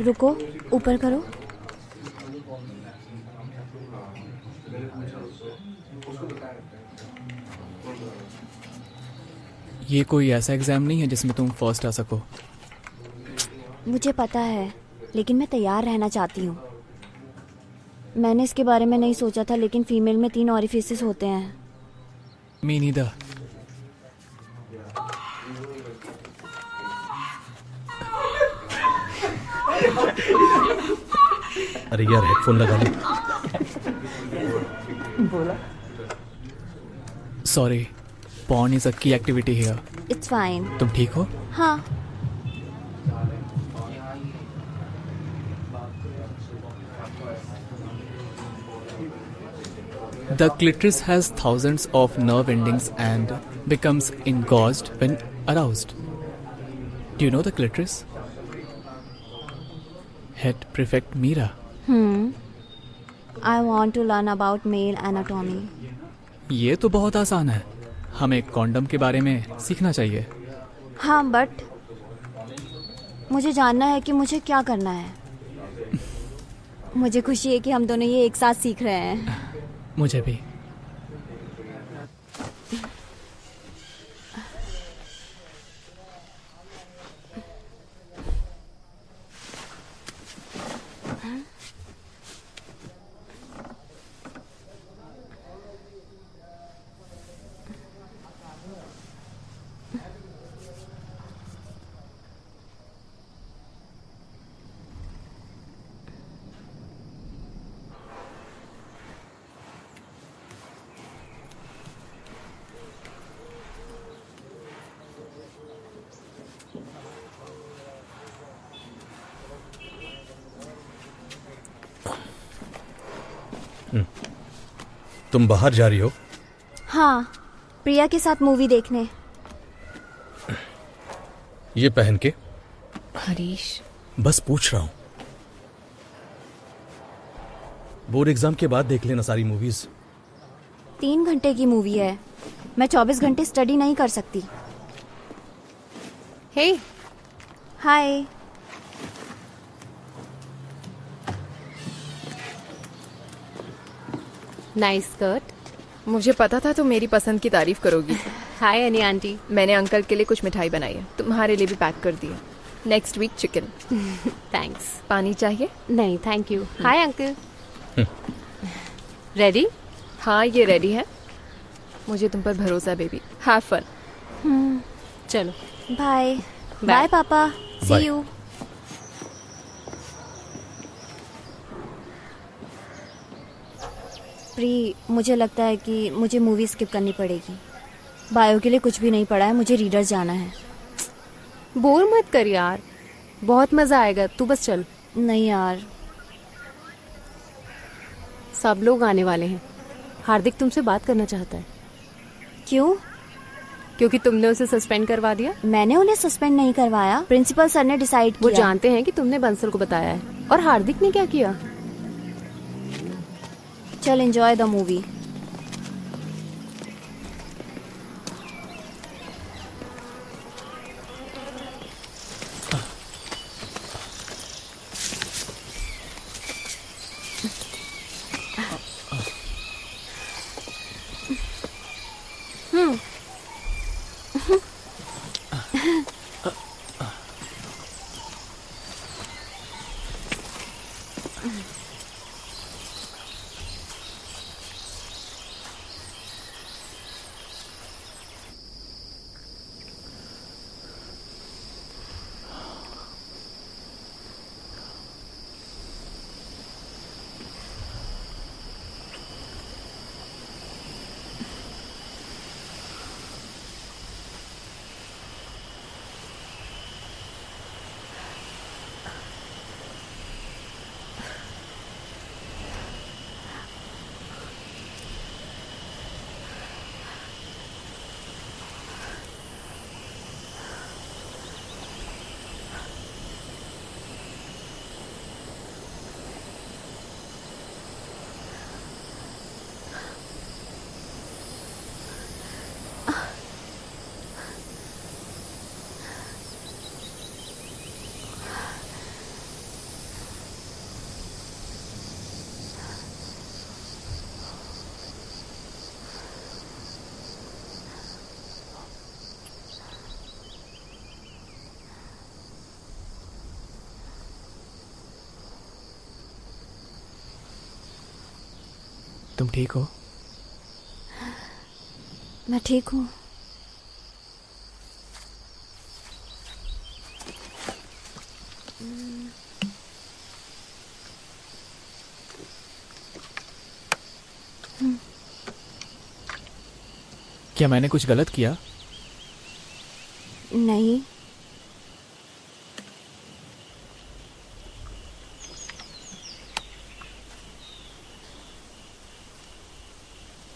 रुको, ऊपर करो। ये कोई ऐसा एग्जाम नहीं है जिसमें तुम फर्स्ट आ सको। मुझे पता है, लेकिन मैं तैयार रहना चाहती हूँ। मैंने इसके बारे में नहीं सोचा था, लेकिन फीमेल में 3 ऑरिफिसेस होते हैं। मी नीदर। अरे यार, हेडफोन लगा ले। सॉरी, पॉर्न इज अ की एक्टिविटी हियर। It's fine. तुम ठीक हो? हाँ। The clitoris has thousands of nerve endings and becomes engorged when aroused. Do you know the clitoris? Head Prefect Meera. I want to learn about male anatomy. ये तो बहुत आसान है। हमें कॉन्डम के बारे में सीखना चाहिए। हाँ, बट मुझे जानना है कि मुझे क्या करना है। मुझे खुशी है कि हम दोनों ये एक साथ सीख रहे हैं। मुझे भी। तुम बाहर जा रही हो? हाँ, प्रिया के साथ मूवी देखने। ये पहन के? हरीश, बस पूछ रहा हूं। बोर्ड एग्जाम के बाद देख लेना सारी मूवीज। 3 घंटे की मूवी है। मैं 24 घंटे स्टडी नहीं कर सकती। Hey, hi. Nice skirt. मुझे पता था तुम मेरी पसंद की तारीफ करोगी। हाय अनी आंटी। मैंने अंकल के लिए कुछ मिठाई बनाई है, तुम्हारे लिए भी पैक कर दी है। Next week chicken. थैंक्स। पानी चाहिए? नहीं थैंक यू। Hi uncle. रेडी? हाँ, ये रेडी है। मुझे तुम पर भरोसा है बेबी। Have fun. चलो बाय। बाय पापा। See Bye. यू। प्री, मुझे लगता है कि मुझे मूवी स्किप करनी पड़ेगी। बायो के लिए कुछ भी नहीं पढ़ा है, मुझे रीडर जाना है। बोर मत कर यार, बहुत मजा आएगा, तू बस चल। नहीं यार। सब लोग आने वाले हैं। हार्दिक तुमसे बात करना चाहता है। क्यों? क्योंकि तुमने उसे सस्पेंड करवा दिया। मैंने उन्हें सस्पेंड नहीं करवाया, प्रिंसिपल सर ने डिसाइड किया। वो जानते हैं कि तुमने बंसल को बताया है। और हार्दिक ने क्या किया? चल एंजॉय द मूवी। तुम ठीक हो? मैं ठीक हूँ। क्या मैंने कुछ गलत किया? नहीं।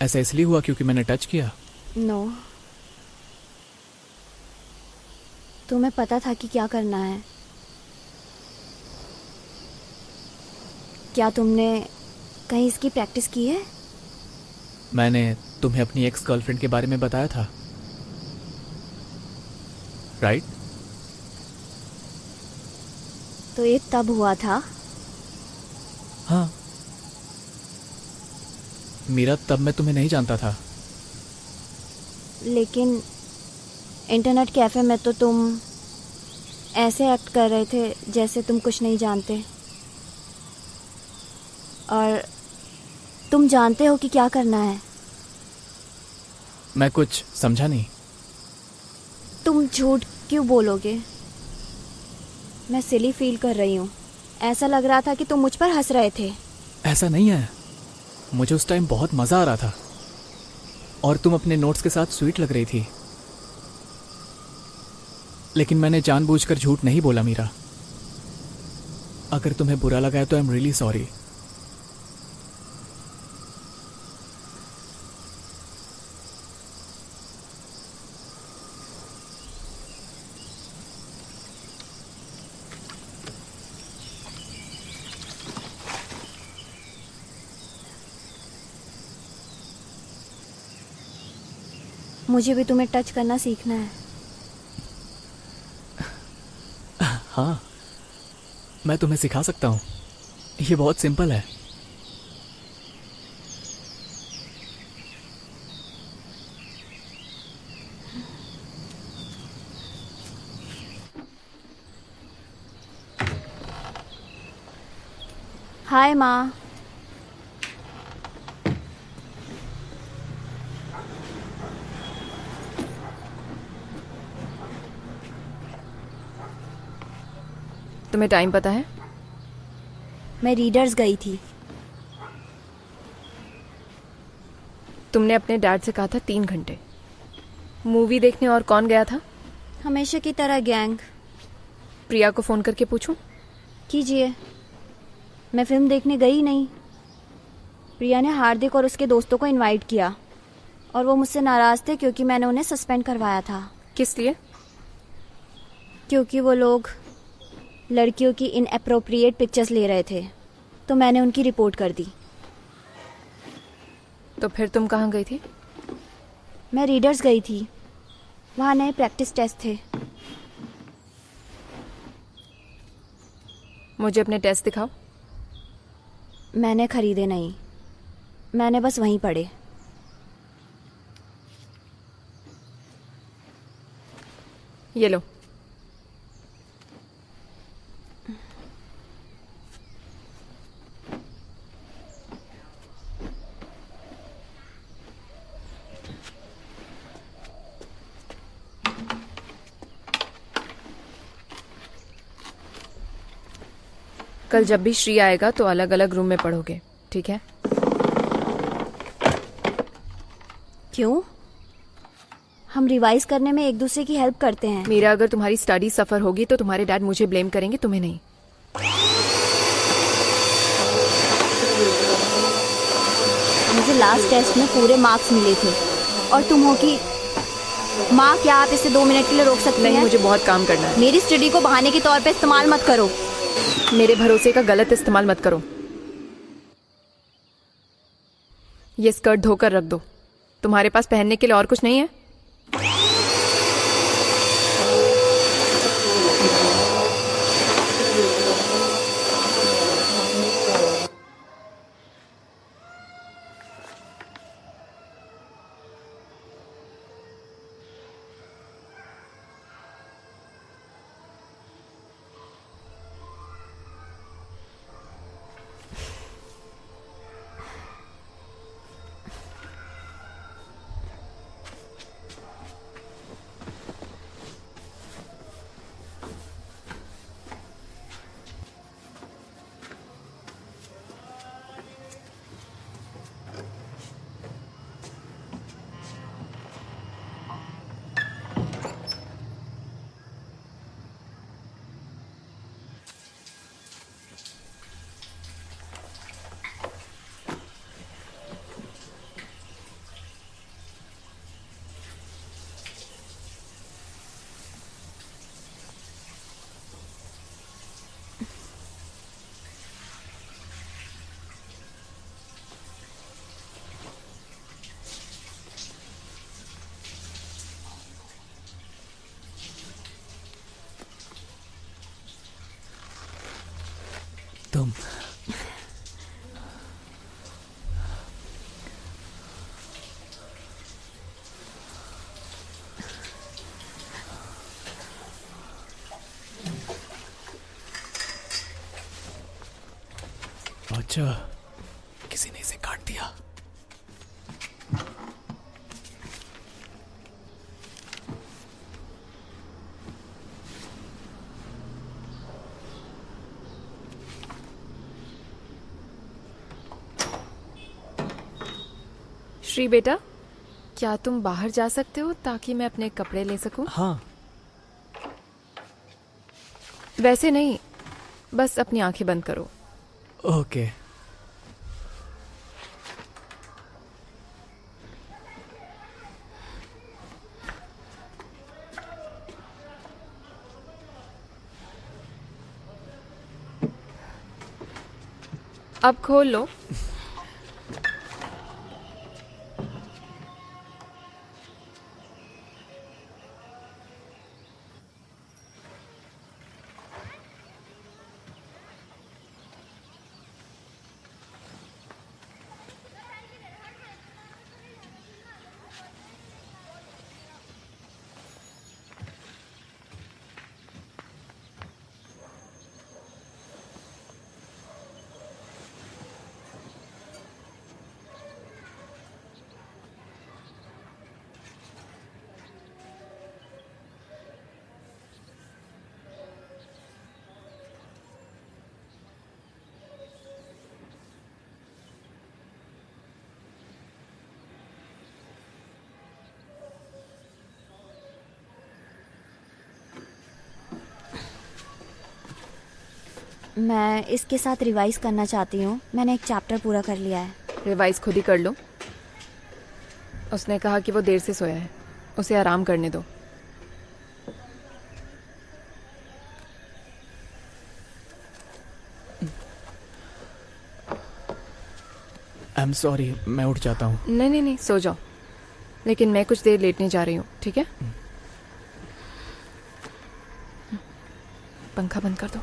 ऐसा इसलिए हुआ क्योंकि मैंने टच किया? नो। तुम्हें पता था कि क्या करना है। क्या तुमने कहीं इसकी प्रैक्टिस की है? मैंने तुम्हें अपनी एक्स गर्लफ्रेंड के बारे में बताया था, राइट? तो ये तब हुआ था? हाँ। मीरा, तब मैं तुम्हें नहीं जानता था। लेकिन इंटरनेट कैफे में तो तुम ऐसे एक्ट कर रहे थे जैसे तुम कुछ नहीं जानते। और तुम जानते हो कि क्या करना है। मैं कुछ समझा नहीं। तुम झूठ क्यों बोलोगे? मैं सिली फील कर रही हूँ। ऐसा लग रहा था कि तुम मुझ पर हंस रहे थे। ऐसा नहीं है, मुझे उस टाइम बहुत मजा आ रहा था और तुम अपने नोट्स के साथ स्वीट लग रही थी। लेकिन मैंने जानबूझकर झूठ नहीं बोला मीरा। अगर तुम्हें बुरा लगा है तो आई एम रियली सॉरी। मुझे भी तुम्हें टच करना सीखना है। हाँ, मैं तुम्हें सिखा सकता हूँ। ये बहुत सिंपल है। हाय माँ। तुम्हें टाइम पता है? मैं रीडर्स गई थी। तुमने अपने डैड से कहा था 3 घंटे। मूवी देखने और कौन गया था? हमेशा की तरह गैंग। प्रिया को फोन करके पूछूं? कीजिए। मैं फिल्म देखने गई नहीं। प्रिया ने हार्दिक और उसके दोस्तों को इनवाइट किया और वो मुझसे नाराज थे क्योंकि मैंने उन्हें सस्पेंड करवाया था। किस लिए? क्योंकि वो लोग लड़कियों की इनएप्रोप्रिएट पिक्चर्स ले रहे थे, तो मैंने उनकी रिपोर्ट कर दी। तो फिर तुम कहाँ गई थी? मैं रीडर्स गई थी। वहाँ नए प्रैक्टिस टेस्ट थे। मुझे अपने टेस्ट दिखाओ। मैंने खरीदे नहीं, मैंने बस वहीं पढ़े। ये लो। कल जब भी श्री आएगा तो अलग अलग रूम में पढ़ोगे, ठीक है? क्यों? हम रिवाइज करने में एक दूसरे की हेल्प करते हैं। मीरा, अगर तुम्हारी स्टडी सफर होगी तो तुम्हारे डैड मुझे ब्लेम करेंगे, तुम्हें नहीं। मुझे लास्ट टेस्ट में पूरे मार्क्स मिले थे और तुम हो कि माँ, क्या आप इसे 2 मिनट के लिए रोक सकते हैं? नहीं, मुझे बहुत काम करना है। मेरी स्टडी को बहाने के तौर पे इस्तेमाल मत करो। मेरे भरोसे का गलत इस्तेमाल मत करो। ये स्कर्ट धोकर रख दो। तुम्हारे पास पहनने के लिए और कुछ नहीं है? तुम। अच्छा, किसी ने इसे काट दिया। श्री बेटा, क्या तुम बाहर जा सकते हो ताकि मैं अपने कपड़े ले सकूं? हाँ। वैसे नहीं, बस अपनी आंखें बंद करो। ओके। अब खोल लो। मैं इसके साथ रिवाइज करना चाहती हूँ। मैंने एक चैप्टर पूरा कर लिया है। रिवाइज खुद ही कर लो। उसने कहा कि वो देर से सोया है, उसे आराम करने दो। आई एम सॉरी, मैं उठ जाता हूँ। नहीं नहीं नहीं, सो जाओ। लेकिन मैं कुछ देर लेटने जा रही हूँ, ठीक है? पंखा बंद कर दो।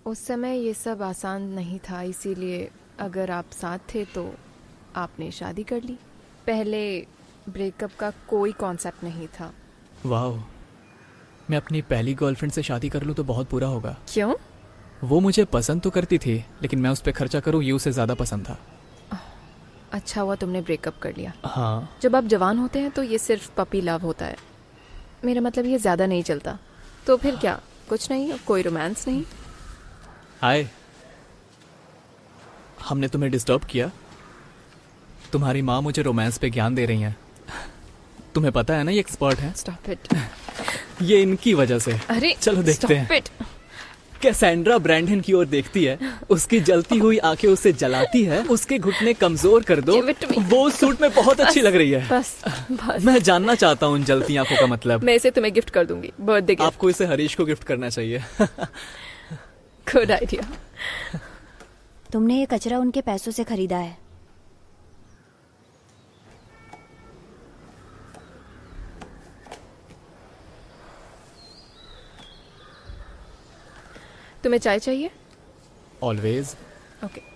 उस समय ये सब आसान नहीं था, इसीलिए अगर आप साथ थे तो आपने शादी कर ली। पहले ब्रेकअप का कोई कॉन्सेप्ट नहीं था। वाह, मैं अपनी पहली गर्लफ्रेंड से शादी कर लूँ तो बहुत बुरा होगा। क्यों? वो मुझे पसंद तो करती थी, लेकिन मैं उस पर खर्चा करूँ ये उसे ज़्यादा पसंद था। अच्छा हुआ तुमने ब्रेकअप कर लिया। हाँ। जब आप जवान होते हैं तो ये सिर्फ पपी लव होता है। मेरा मतलब ये ज़्यादा नहीं चलता। तो फिर क्या, कुछ नहीं, कोई रोमांस नहीं? हाय, हमने तुम्हें डिस्टर्ब किया? तुम्हारी माँ मुझे रोमांस पे ज्ञान दे रही हैं। तुम्हें पता है ना ये एक्सपर्ट हैं। Stop it. ये इनकी वजह से। अरे चलो देखते हैं। Stop it. कैसेंड्रा ब्रैंडन की ओर देखती है, उसकी जलती हुई आंखें उसे जलाती है। उसके घुटने कमजोर कर दो। वो सूट में बहुत अच्छी लग रही है। बस। मैं जानना चाहता हूँ उन जलती आंखों का मतलब। मैं इसे तुम्हें गिफ्ट कर दूंगी, बर्थडे गिफ्ट। आपको इसे हरीश को गिफ्ट करना चाहिए। Good idea. तुमने ये कचरा उनके पैसों से खरीदा है। तुम्हें चाय चाहिए? ऑलवेज। ओके।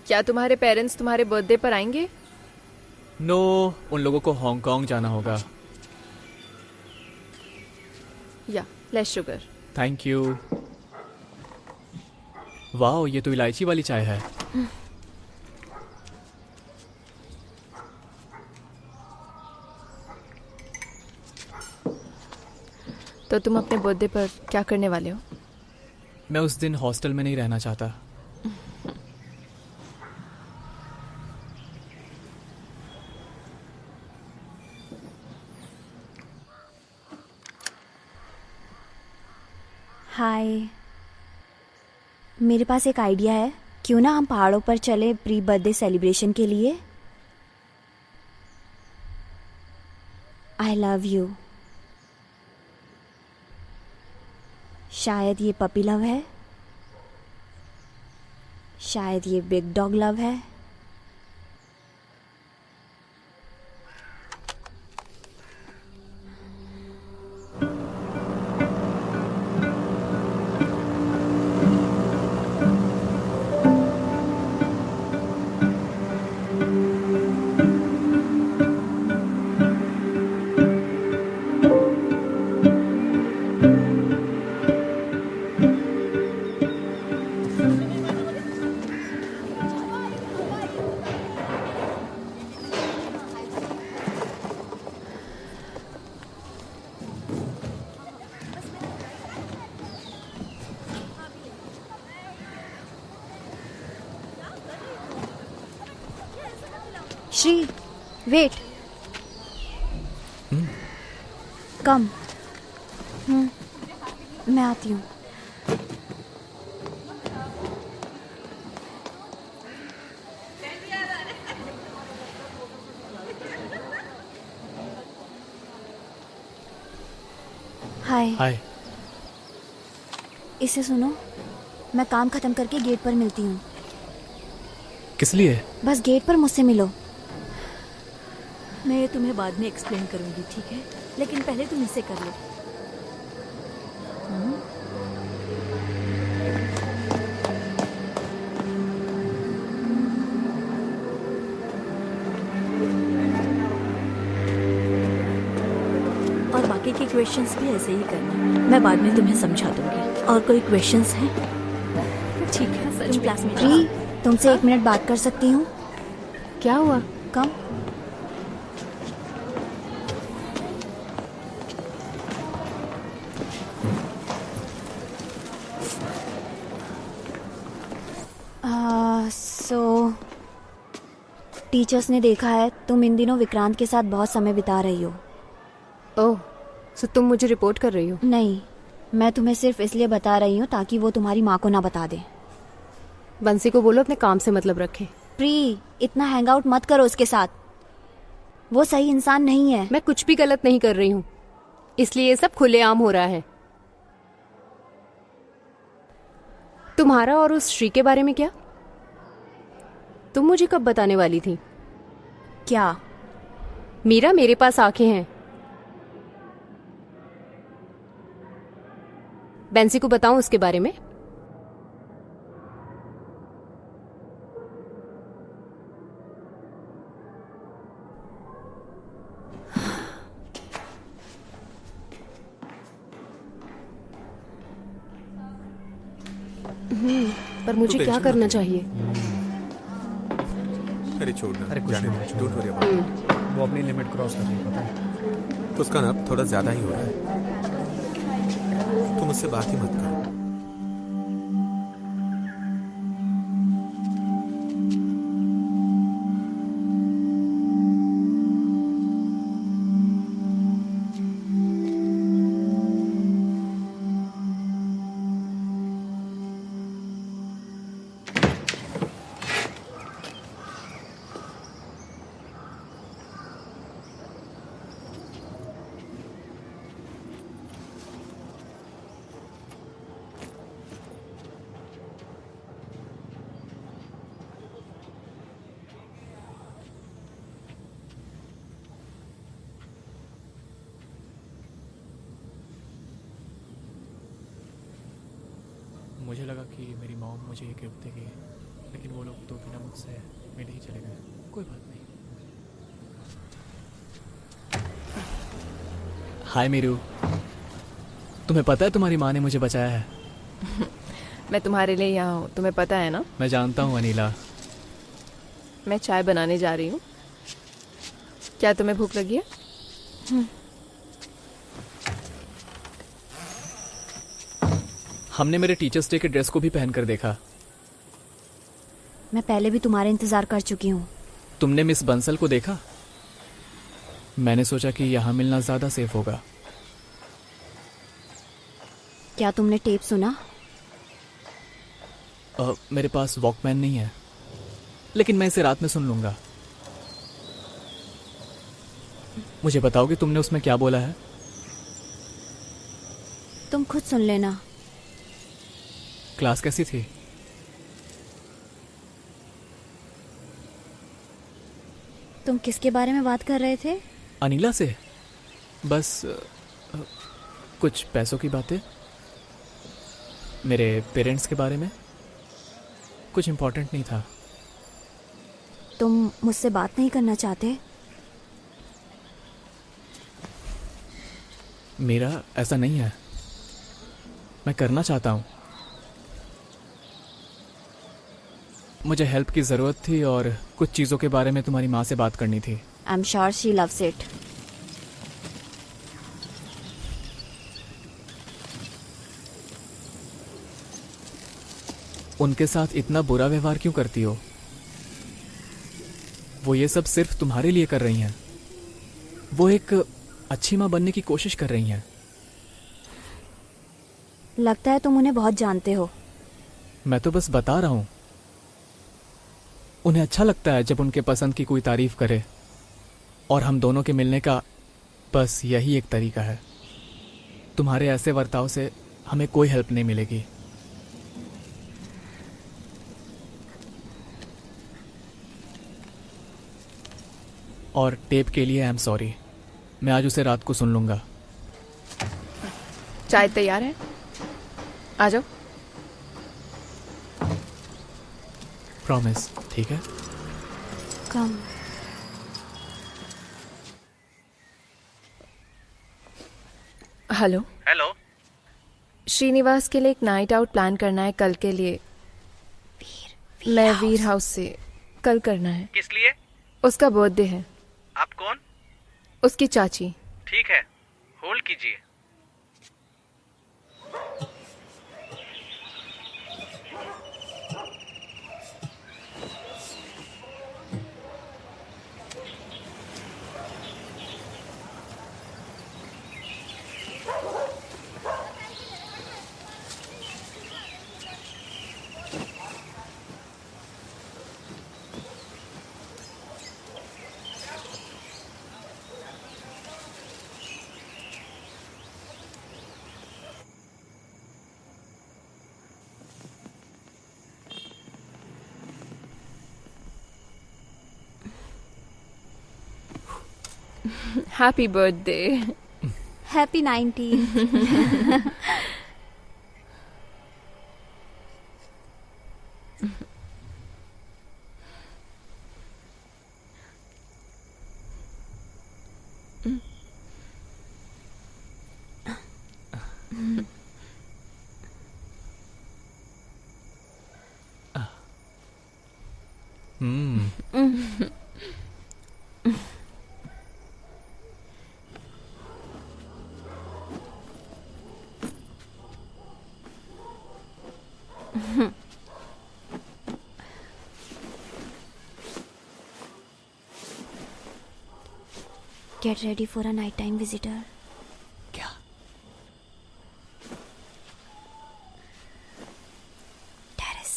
क्या तुम्हारे पेरेंट्स तुम्हारे बर्थडे पर आएंगे? नो, उन लोगों को हांगकांग जाना होगा। या लेस शुगर। Thank you. वाह, ये तो इलायची वाली चाय है। तो तुम अपने बर्थडे पर क्या करने वाले हो? मैं उस दिन हॉस्टल में नहीं रहना चाहता। हाय, मेरे पास एक आइडिया है। क्यों ना हम पहाड़ों पर चले प्री बर्थडे सेलिब्रेशन के लिए? I love you. शायद ये पपी लव है, शायद ये बिग डॉग लव है। श्री, वेट। कम। मैं आती हूँ। हाय। हाय। इसे सुनो, मैं काम खत्म करके गेट पर मिलती हूँ। किस लिए? बस गेट पर मुझसे मिलो। मैं ये तुम्हें बाद में एक्सप्लेन करूंगी, ठीक है? लेकिन पहले तुम इसे कर लो। और बाकी के क्वेश्चंस भी ऐसे ही करना, मैं बाद में तुम्हें समझा दूंगी। और कोई क्वेश्चंस हैं? ठीक है, तुम क्लास में प्री, तुमसे 1 मिनट बात कर सकती हूँ? क्या हुआ? कम। टीचर्स ने देखा है तुम इन दिनों विक्रांत के साथ बहुत समय बिता रही हो। ओह, सो तुम मुझे रिपोर्ट कर रही हो? नहीं, मैं तुम्हें सिर्फ इसलिए बता रही हूँ ताकि वो तुम्हारी माँ को ना बता दे। बंसी को बोलो अपने काम से मतलब रखे। प्री, इतना हैंग आउट मत करो उसके साथ, वो सही इंसान नहीं है। मैं कुछ भी गलत नहीं कर रही हूँ, इसलिए ये सब खुलेआम हो रहा है। तुम्हारा और उस श्री के बारे में क्या? तुम मुझे कब बताने वाली थी? क्या? मीरा, मेरे पास आंखें हैं। बेंसी को बताऊं उसके बारे में? पर मुझे क्या करना चाहिए? अरे छोड़ना, अरे कुछ जाने नहीं, दो, डोंट वरी अबाउट इट। वो अपनी लिमिट क्रॉस कर रही है, पता है? तो उसका ना थोड़ा ज्यादा ही हो रहा है। तुम उससे बात ही मत करो। मुझे लगा कि मेरी मॉम मुझे ये गिफ्ट देगी, लेकिन वो लोग तो बिना मुझसे मिल ही चले गए। कोई बात नहीं। हाय मीरू, तुम्हें पता है तुम्हारी माँ ने मुझे बचाया है? मैं तुम्हारे लिए यहाँ हूँ, तुम्हें पता है ना? मैं जानता हूँ अनीला। मैं चाय बनाने जा रही हूँ। क्या तुम्हें भूख लगी है? हमने मेरे टीचर्स डे के ड्रेस को भी पहनकर देखा। मैं पहले भी तुम्हारे इंतजार कर चुकी हूँ। तुमने मिस बंसल को देखा? मैंने सोचा कि यहाँ मिलना ज्यादा सेफ होगा। क्या तुमने टेप सुना? मेरे पास वॉकमैन नहीं है, लेकिन मैं इसे रात में सुन लूंगा। मुझे बताओगे तुमने उसमें क्या बोला है? तुम खुद सुन लेना। क्लास कैसी थी? तुम किसके बारे में बात कर रहे थे? अनीला से। बस कुछ पैसों की बातें, मेरे पेरेंट्स के बारे में। कुछ इम्पोर्टेंट नहीं था। तुम मुझसे बात नहीं करना चाहते? मेरा ऐसा नहीं है, मैं करना चाहता हूँ। मुझे हेल्प की ज़रूरत थी और कुछ चीज़ों के बारे में तुम्हारी माँ से बात करनी थी। I am sure she loves it. उनके साथ इतना बुरा व्यवहार क्यों करती हो? वो ये सब सिर्फ तुम्हारे लिए कर रही हैं। वो एक अच्छी माँ बनने की कोशिश कर रही हैं। लगता है तुम उन्हें बहुत जानते हो। मैं तो बस बता रहा हूँ। उन्हें अच्छा लगता है जब उनके पसंद की कोई तारीफ करे, और हम दोनों के मिलने का बस यही एक तरीका है। तुम्हारे ऐसे बर्ताव से हमें कोई हेल्प नहीं मिलेगी। और टेप के लिए आई एम सॉरी। मैं आज उसे रात को सुन लूंगा। चाय तैयार है, आ जाओ। प्रॉमिस, ठीक है? कम। हेलो। हेलो। श्रीनिवास के लिए एक नाइट आउट प्लान करना है कल के लिए। मैं वीर हाउस से कल करना है। किस लिए? उसका बर्थडे है। आप कौन? उसकी चाची। ठीक है, होल्ड कीजिए। Happy birthday. Happy 19। Get ready for a nighttime visitor. क्या? Terrace.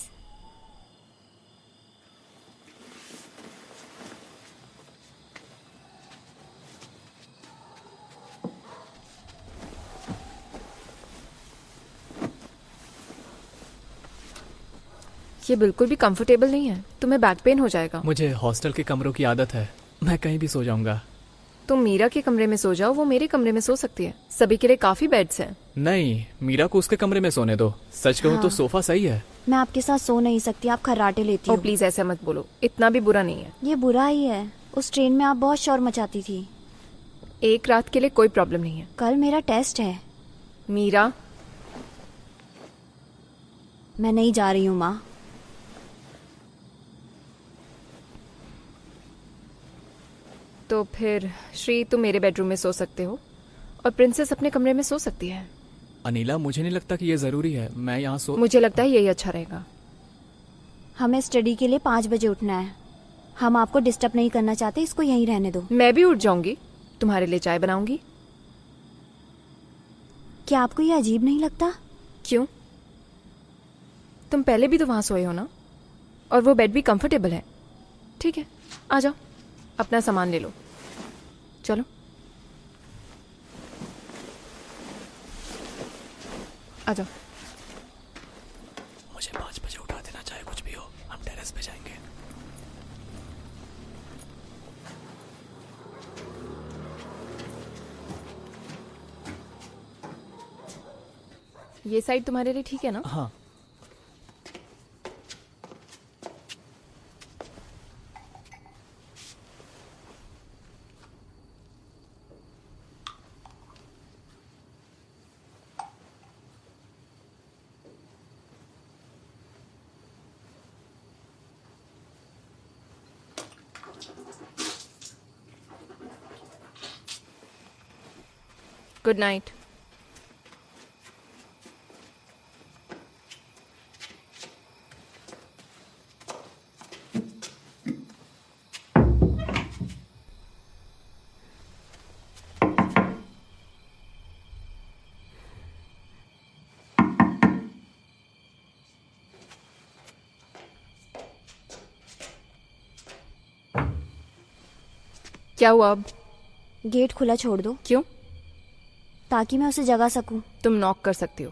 ये बिल्कुल भी कंफर्टेबल नहीं है, तुम्हें बैक पेन हो जाएगा। मुझे हॉस्टल के कमरों की आदत है, मैं कहीं भी सो जाऊंगा। तुम मीरा के कमरे में सो जाओ, वो मेरे कमरे में सो सकती है। सभी के लिए काफी बेड्स हैं। नहीं, मीरा को उसके कमरे में सोने दो। सच कहूँ तो सोफा सही है। मैं आपके साथ सो नहीं सकती, आप खर्राटे लेती ओ हो। प्लीज ऐसा मत बोलो, इतना भी बुरा नहीं है। ये बुरा ही है। उस ट्रेन में आप बहुत शोर मचाती थी। एक रात के लिए कोई प्रॉब्लम नहीं है। कल मेरा टेस्ट है। मीरा, मैं नहीं जा रही हूँ माँ। तो फिर श्री तुम मेरे बेडरूम में सो सकते हो और प्रिंसेस अपने कमरे में सो सकती है। अनिला, मुझे नहीं लगता कि ये जरूरी है। मैं यहाँ सो मुझे लगता है यही अच्छा रहेगा। हमें स्टडी के लिए 5 बजे उठना है। हम आपको डिस्टर्ब नहीं करना चाहते, इसको यहीं रहने दो। मैं भी उठ जाऊंगी, तुम्हारे लिए चाय बनाऊंगी। क्या आपको ये अजीब नहीं लगता? क्यों? तुम पहले भी तो वहां सोए हो ना, और वो बेड भी कंफर्टेबल है। ठीक है, आ जाओ, अपना सामान ले लो, चलो। आ जाओ। मुझे 5 बजे उठा देना, चाहे कुछ भी हो। हम टेरेस पे जाएंगे। ये साइड तुम्हारे लिए ठीक है ना? हाँ। Good night. क्या हुआ अब? गेट खुला छोड़ दो। क्यों? ताकि मैं उसे जगा सकूं। तुम नॉक कर सकती हो।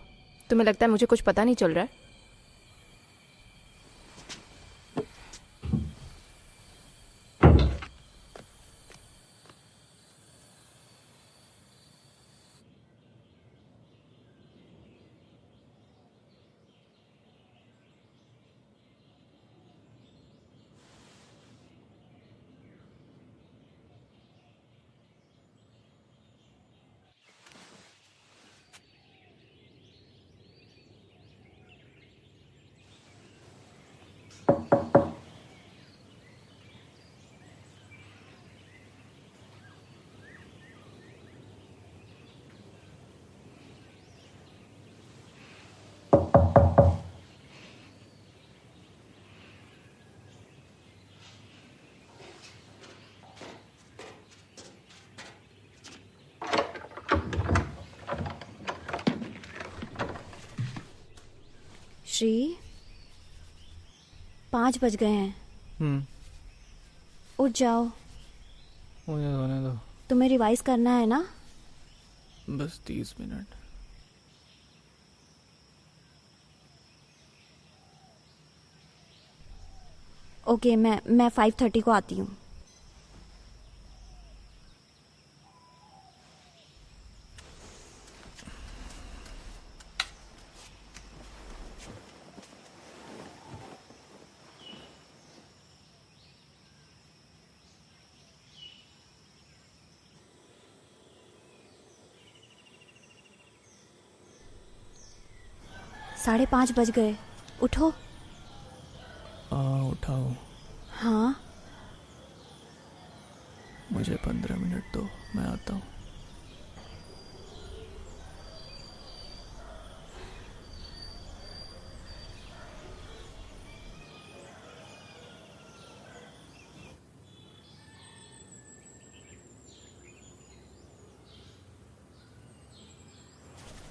तुम्हें लगता है मुझे कुछ पता नहीं चल रहा है? श्री, 5 बज गए हैं। उठ जाओ। मुझे सोने दो। तुम्हें रिवाइज करना है ना? बस 30 मिनट। ओके, मैं 5:30 को आती हूँ। साढ़े 5 बज गए। उठो। उठाओ। हाँ। मुझे 15 मिनट दो, मैं आता हूँ।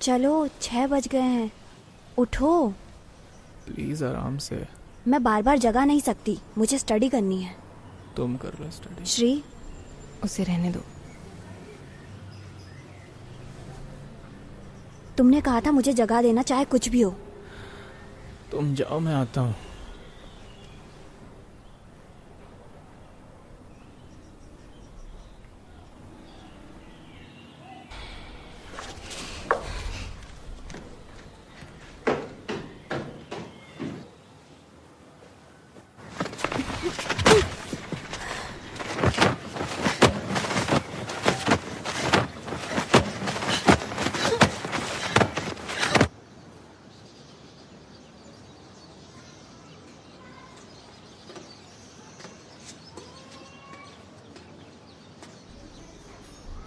चलो, 6 बज गए हैं। उठो। प्लीज आराम से। मैं बार बार जगा नहीं सकती, मुझे स्टडी करनी है। तुम कर लो स्टडी। श्री, उसे रहने दो। तुमने कहा था मुझे जगा देना, चाहे कुछ भी हो। तुम जाओ, मैं आता हूँ।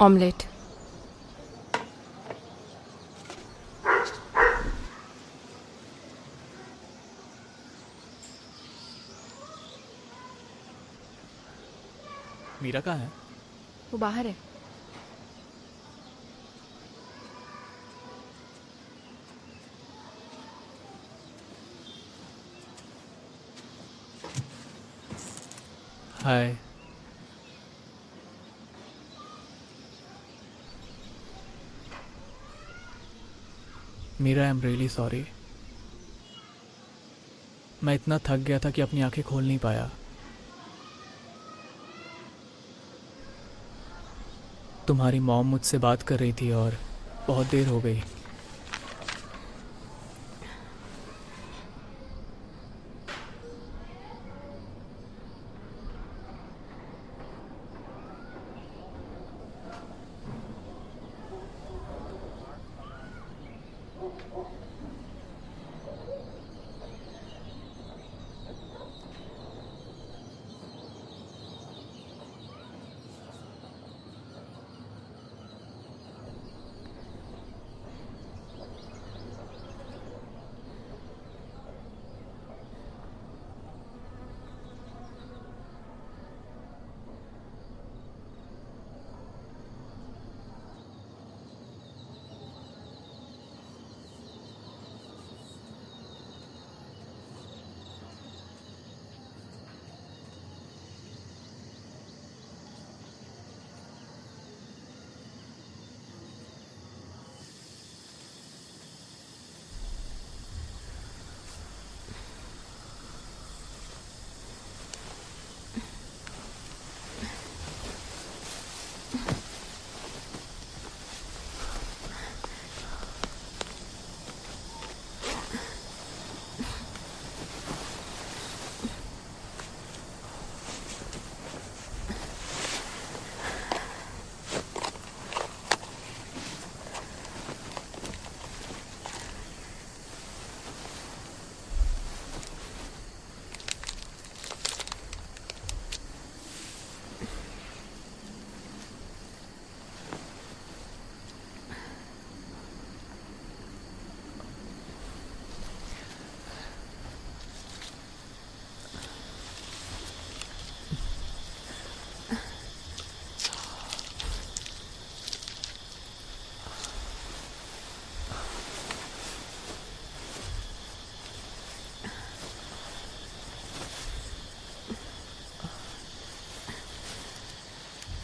ऑमलेट। मीरा कहाँ है? वो बाहर है। Hi. Meera, I am really sorry. मैं इतना थक गया था कि अपनी आंखें खोल नहीं पाया। तुम्हारी मॉम मुझसे बात कर रही थी और बहुत देर हो गई।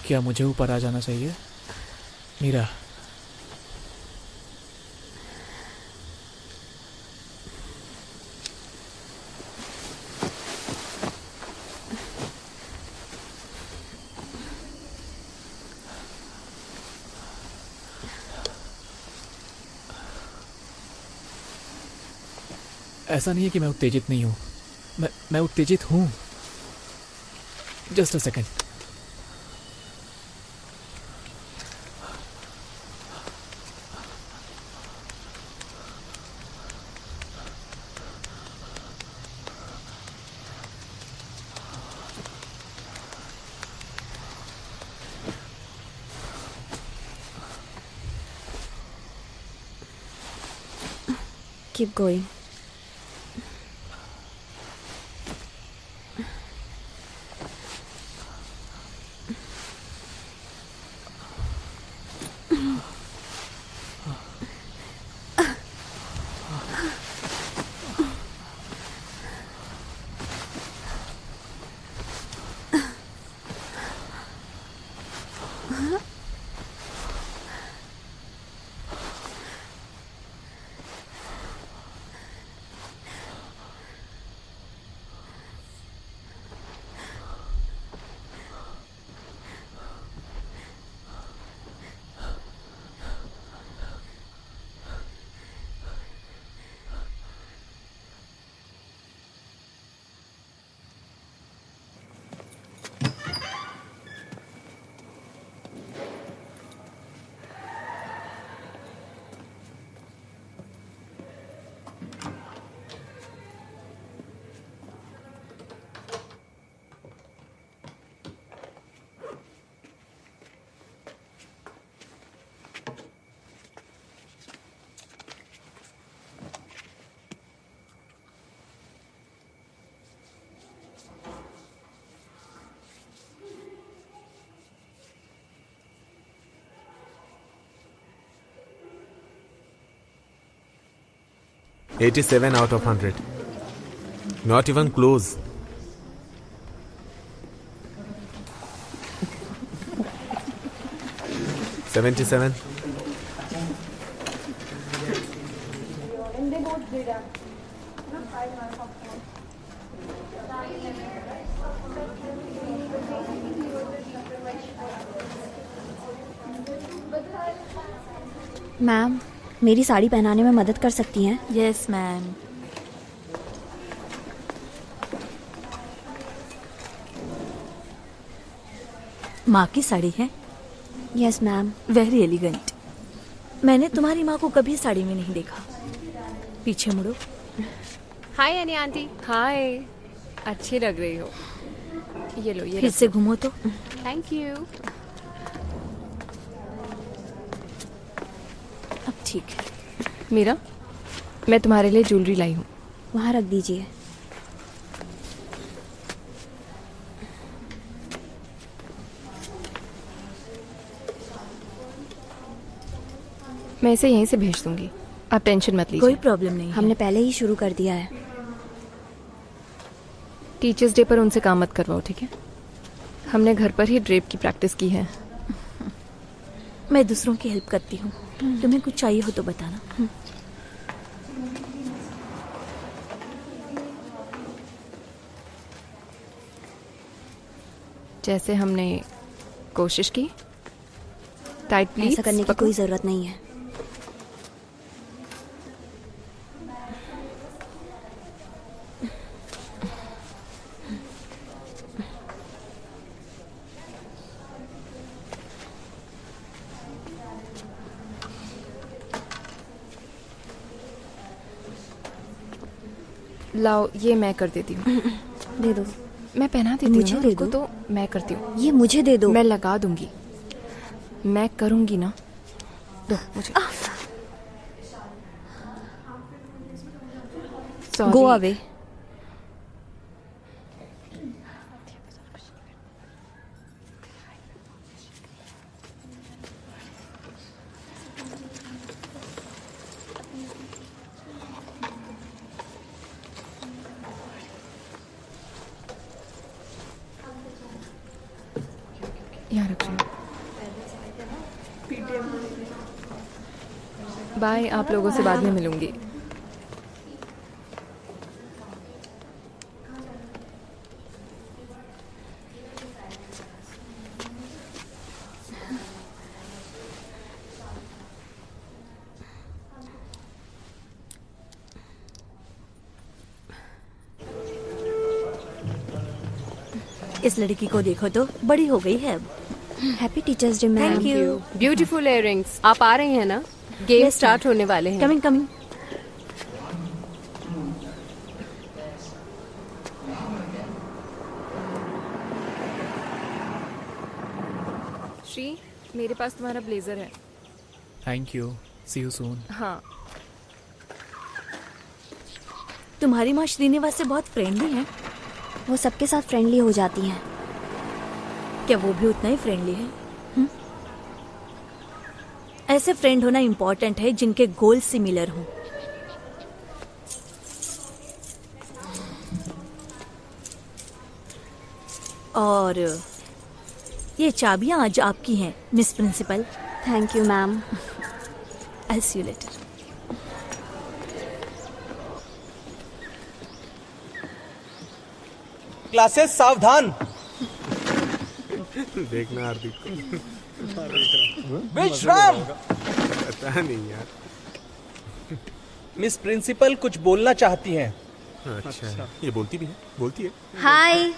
क्या मुझे ऊपर आ जाना चाहिए? मीरा, ऐसा नहीं है कि मैं उत्तेजित नहीं हूं। मैं उत्तेजित हूं। Just a second. Keep going. 87 out of 100. Not even close. $77. Ma'am, मेरी साड़ी पहनाने में मदद कर सकती हैं? Yes ma'am. माँ की साड़ी है? Yes ma'am. Very elegant. मैंने तुम्हारी माँ को कभी साड़ी में नहीं देखा। पीछे मुड़ो। हाय अनी आंटी। हाय, अच्छी लग रही हो। ये लो, ये फिर से घूमो तो। Thank you. अब ठीक है। मीरा, मैं तुम्हारे लिए ज्वेलरी लाई हूँ। वहाँ रख दीजिए। मैं इसे यहीं से भेज दूंगी, आप टेंशन मत लीजिए। कोई प्रॉब्लम नहीं है। हमने पहले ही शुरू कर दिया है। टीचर्स डे पर उनसे काम मत करवाओ, ठीक है? हमने घर पर ही ड्रेप की प्रैक्टिस की है। मैं दूसरों की हेल्प करती हूँ। तुम्हें कुछ चाहिए हो तो बताना। जैसे हमने कोशिश की। Tight please. ऐसा करने की कोई जरूरत नहीं है। लाओ, ये मैं कर देती हूँ। दे दो। मैं पहना देती हूँ। मुझे दे उसको दो। तो मैं करती हूँ। ये मुझे दे दो। मैं लगा दूंगी। मैं करूंगी ना। दो मुझे। Go away. यहाँ रख रही हूँ। बाय, आप लोगों से बाद में मिलूंगी। इस लड़की को देखो तो बड़ी हो गई है अब। Happy teachers day ma'am. Thank you. Beautiful earrings. आप आ रही हैं ना? गेम स्टार्ट होने वाले हैं। Coming coming. श्री, मेरे पास तुम्हारा ब्लेजर है। Thank you. See you soon. हाँ। तुम्हारी माँ श्रीनिवास से बहुत फ्रेंडली है। वो सबके साथ फ्रेंडली हो जाती हैं। क्या वो भी उतना ही फ्रेंडली है? ऐसे फ्रेंड होना इम्पोर्टेंट है जिनके गोल सिमिलर हों। और ये चाबियां आज आपकी हैं, miss principal. Thank you ma'am. I see you later. Classes सावधान। देखना हार्दिक को। विश्राम। पता नहीं यार। मिस प्रिंसिपल कुछ बोलना चाहती हैं। अच्छा, ये बोलती भी है? बोलती है। हाय,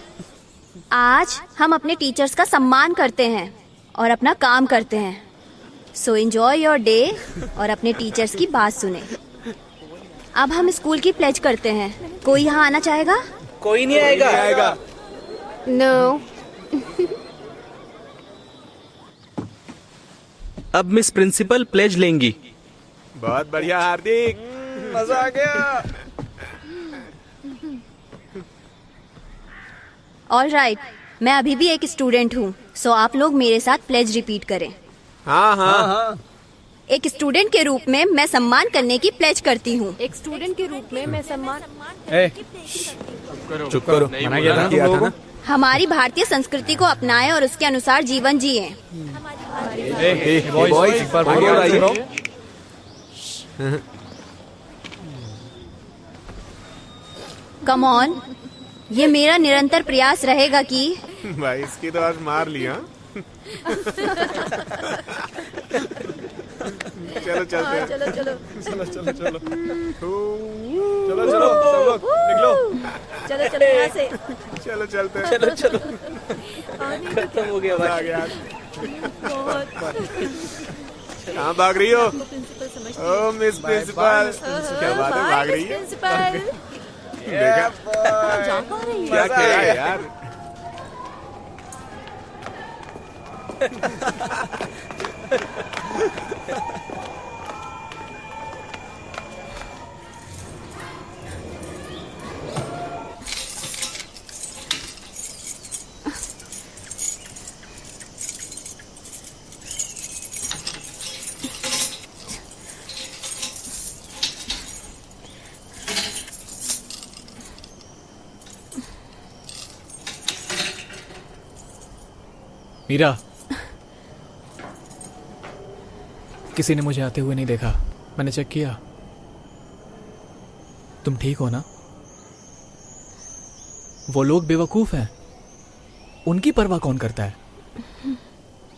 आज हम अपने टीचर्स का सम्मान करते हैं और अपना काम करते हैं। सो एंजॉय योर डे और अपने टीचर्स की बात सुने। अब हम स्कूल की प्लेज करते हैं। कोई यहाँ आना चाहेगा? कोई नहीं आएगा। नो। अब मिस प्रिंसिपल प्लेज लेंगी। बहुत बढ़िया हार्दिक, मजा आ गया। ऑल राइट, मैं अभी भी एक स्टूडेंट हूँ, सो आप लोग मेरे साथ प्लेज रिपीट करें। हाँ हाँ। एक स्टूडेंट के रूप में मैं सम्मान करने की प्लेज करती हूँ। एक स्टूडेंट के रूप में मैं सम्मान चुप करो, मना किया था ना। हमारी भारतीय संस्कृति को अपनाएं और उसके अनुसार जीवन जिए। कम ऑन, ये मेरा निरंतर प्रयास रहेगा कि भाई इसकी तो आज मार लिया। चलो चलते हैं। चलो चलो चलो चलो चलो चलो चलो सब लोग निकलो। चलो चलो यहाँ से। चलो चलते हैं। चलो चलो खत्म हो गया भाई। आ गया। कहाँ भाग रही हो? ओ मिस प्रिंसिपल, क्या बात है, भाग रही है? देखा क्या खेला है यार। मीरा, किसी ने मुझे आते हुए नहीं देखा। मैंने चेक किया। तुम ठीक हो ना? वो लोग बेवकूफ हैं, उनकी परवाह कौन करता है?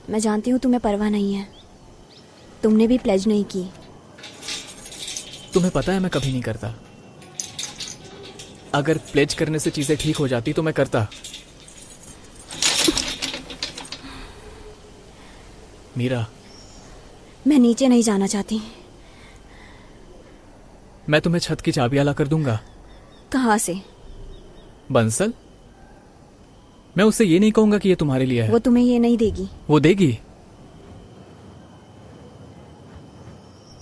मैं जानती हूँ तुम्हें परवाह नहीं है। तुमने भी प्लेज नहीं की। तुम्हें पता है मैं कभी नहीं करता। अगर प्लेज करने से चीजें ठीक हो जाती तो मैं करता। मीरा, मैं नीचे नहीं जाना चाहती। मैं तुम्हें छत की चाबियां ला कर दूंगा। कहाँ से? बंसल? मैं उससे ये नहीं कहूंगा कि ये तुम्हारे लिए है। वो तुम्हें ये नहीं देगी। वो देगी।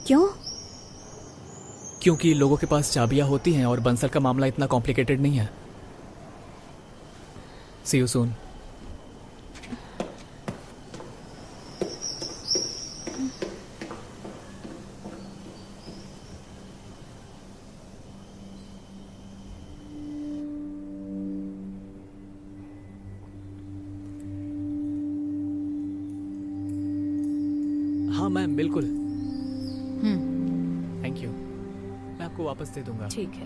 क्यों? क्योंकि लोगों के पास चाबियां होती हैं और बंसल का मामला इतना कॉम्प्लिकेटेड नहीं है। सी यू सून। हाँ मैम, बिल्कुल। Thank you. मैं आपको वापस दे दूंगा। ठीक है।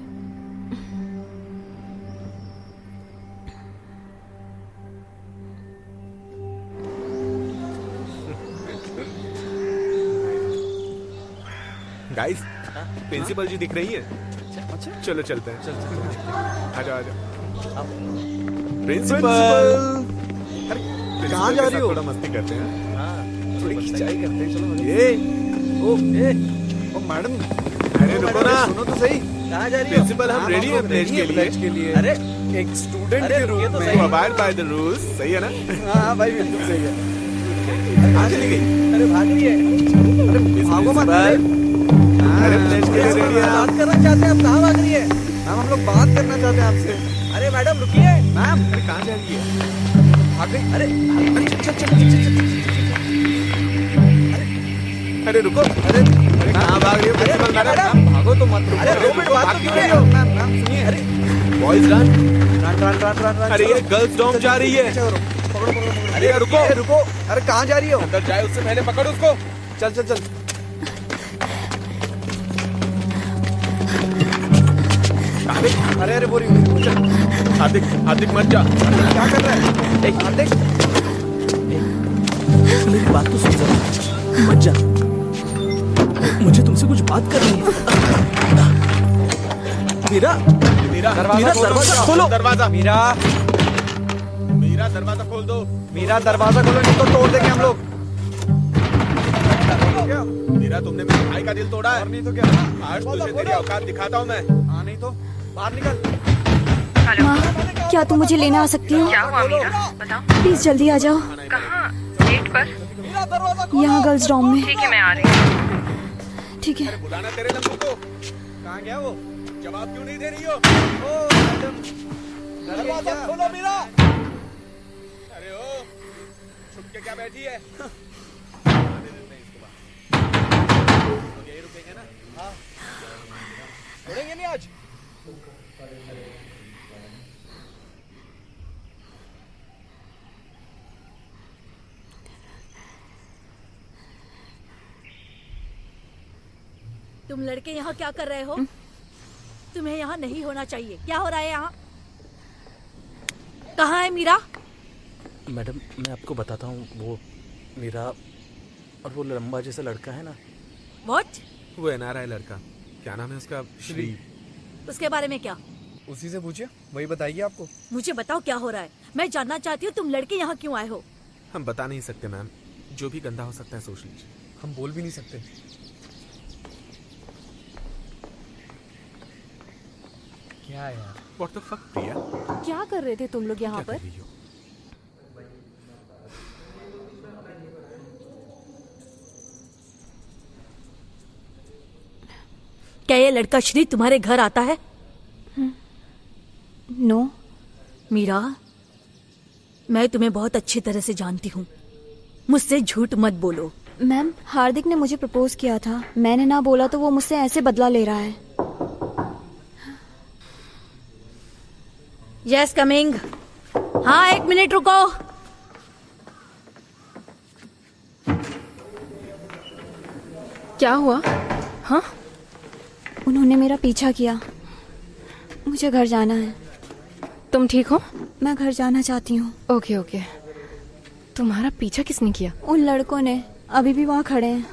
गाइस, प्रिंसिपल जी दिख रही है। अच्छा चलो चलते हैं। आ जाओ आ जाओ। प्रिंसिपल, कहाँ जा रही हो? थोड़ा मस्ती करते हैं। हाँ, थोड़ी खिंचाई करते हैं। चलो। ओ मैडम, अरे रुको ना, सुनो तो सही। कहाँ जा रही हो? प्रिंसिपल, हम रेडी हैं प्लेज के लिए। अरे एक स्टूडेंट के रूप में अबाइड बाय द रूल्स, सही है ना? हाँ भाई, बिल्कुल सही है। कहाँ चली गई? अरे भाग रही है। अरे भागो मत। अरे प्लेज के लिए रेडी है। बात करना चाहते हैं, आप कहाँ भाग रही है? मैम, हम लोग बात करना चाहते हैं आपसे। अरे मैडम रुकिए। मैम, अरे कहाँ जा रही है? भाग गई? अरे अरे रुको। अरे कहाँ भाग रही हो प्रिंसिपल मैडम? भागो तो मत। अरे 2 मिनट बात क्यों रही हो? मैम सुनिए। अरे बॉयज रन। अरे ये गर्ल्स डॉम जा रही है। अरे रुको। अरे कहाँ जा रही हो? अंदर जाए उससे पहले पकड़ उसको। चल। अरे बोरी। हार्दिक मत जा। क्या कर रहा है? हार्दिक, मेरी बात तो सुन जरा, मत जा। मुझे तुमसे कुछ बात करनी है। मीरा, दरवाजा खोलो। दरवाजा। मीरा, दरवाजा खोल दो। मीरा, दरवाजा खोलो, नहीं तो तोड़ देंगे हम लोग। मीरा, तुमने मेरे भाई का दिल तोड़ा है। नहीं तो क्या? आज तुझे तेरी औकात दिखाता हूँ मैं। हाँ, नहीं तो बाहर निकल। माँ, क्या तुम मुझे लेने आ सकती हो? क्या हुआ मीरा? बताओ। प्लीज जल्दी आ जाओ। कहाँ? गेट पर? यहाँ गर्ल्स डॉम में। ठीक है, मैं आ रही हूँ। ठीक है। बुलाना तेरे लम्बू को। कहाँ गया वो? जवाब क्यों नहीं दे रही हो? ओ मैडम, दरवाजा खोलो मीरा। अरे ओ, छुप के क्या बैठी है? राज। तुम लड़के यहाँ क्या कर रहे हो? तुम्हें यहाँ नहीं होना चाहिए। क्या हो रहा है यहाँ? कहाँ है मीरा? मैडम मैं आपको बताता हूँ, वो मीरा और वो लंबा जैसा लड़का है ना। What? वो एनआरआई लड़का, क्या नाम है उसका? श्री। उसके बारे में क्या? उसी से पूछिए, वही बताइए आपको। मुझे बताओ क्या हो रहा है। मैं जानना चाहती हूँ तुम लड़के यहाँ क्यों आए हो। हम बता नहीं सकते मैम, जो भी गंदा हो सकता है सोच लीजिए। हम बोल भी नहीं सकते। क्या यार? What the fuck प्रिया? क्या कर रहे थे तुम लोग यहाँ पर? क्या ये लड़का श्री तुम्हारे घर आता है? नो। मीरा, मैं तुम्हें बहुत अच्छी तरह से जानती हूँ, मुझसे झूठ मत बोलो। मैम, हार्दिक ने मुझे प्रपोज किया था, मैंने ना बोला तो वो मुझसे ऐसे बदला ले रहा है। Yes coming. हाँ 1 मिनट रुको। क्या हुआ? हाँ, उन्होंने मेरा पीछा किया। मुझे घर जाना है। तुम ठीक हो? मैं घर जाना चाहती हूँ। Okay okay. तुम्हारा पीछा किसने किया? उन लड़कों ने, अभी भी वहाँ खड़े हैं।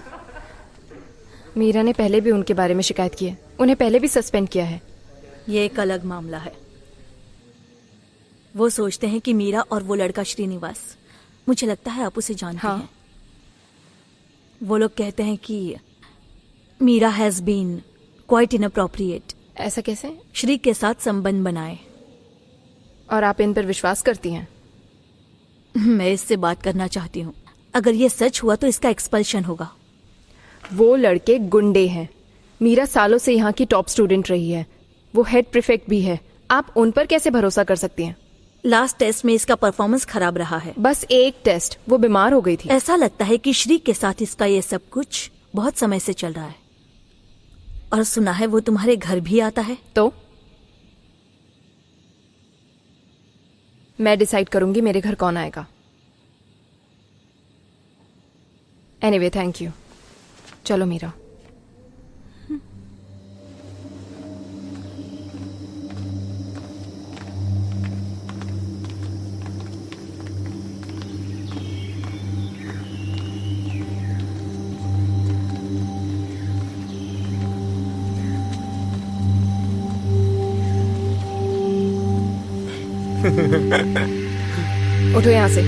मीरा ने पहले भी उनके बारे में शिकायत की है, उन्हें पहले भी सस्पेंड किया है। ये एक अलग मामला है। वो सोचते हैं कि मीरा और वो लड़का श्रीनिवास, मुझे लगता है आप उसे जानते हैं। वो लोग कहते हैं कि Meera has been quite inappropriate. ऐसा कैसे? श्री के साथ संबंध बनाए। और आप इन पर विश्वास करती हैं? मैं इससे बात करना चाहती हूँ। अगर ये सच हुआ तो इसका एक्सपल्शन होगा। वो लड़के गुंडे हैं। मीरा सालों से यहाँ की टॉप स्टूडेंट रही है, वो हेड प्रीफेक्ट भी है। आप उन पर कैसे भरोसा कर सकती हैं? लास्ट टेस्ट में इसका परफॉर्मेंस खराब रहा है। बस एक टेस्ट, वो बीमार हो गई थी। ऐसा लगता है कि श्री के साथ इसका ये सब कुछ बहुत समय से चल रहा है। और सुना है वो तुम्हारे घर भी आता है। तो मैं डिसाइड करूंगी मेरे घर कौन आएगा। Anyway thank you. चलो मीरा। उठो यहां से।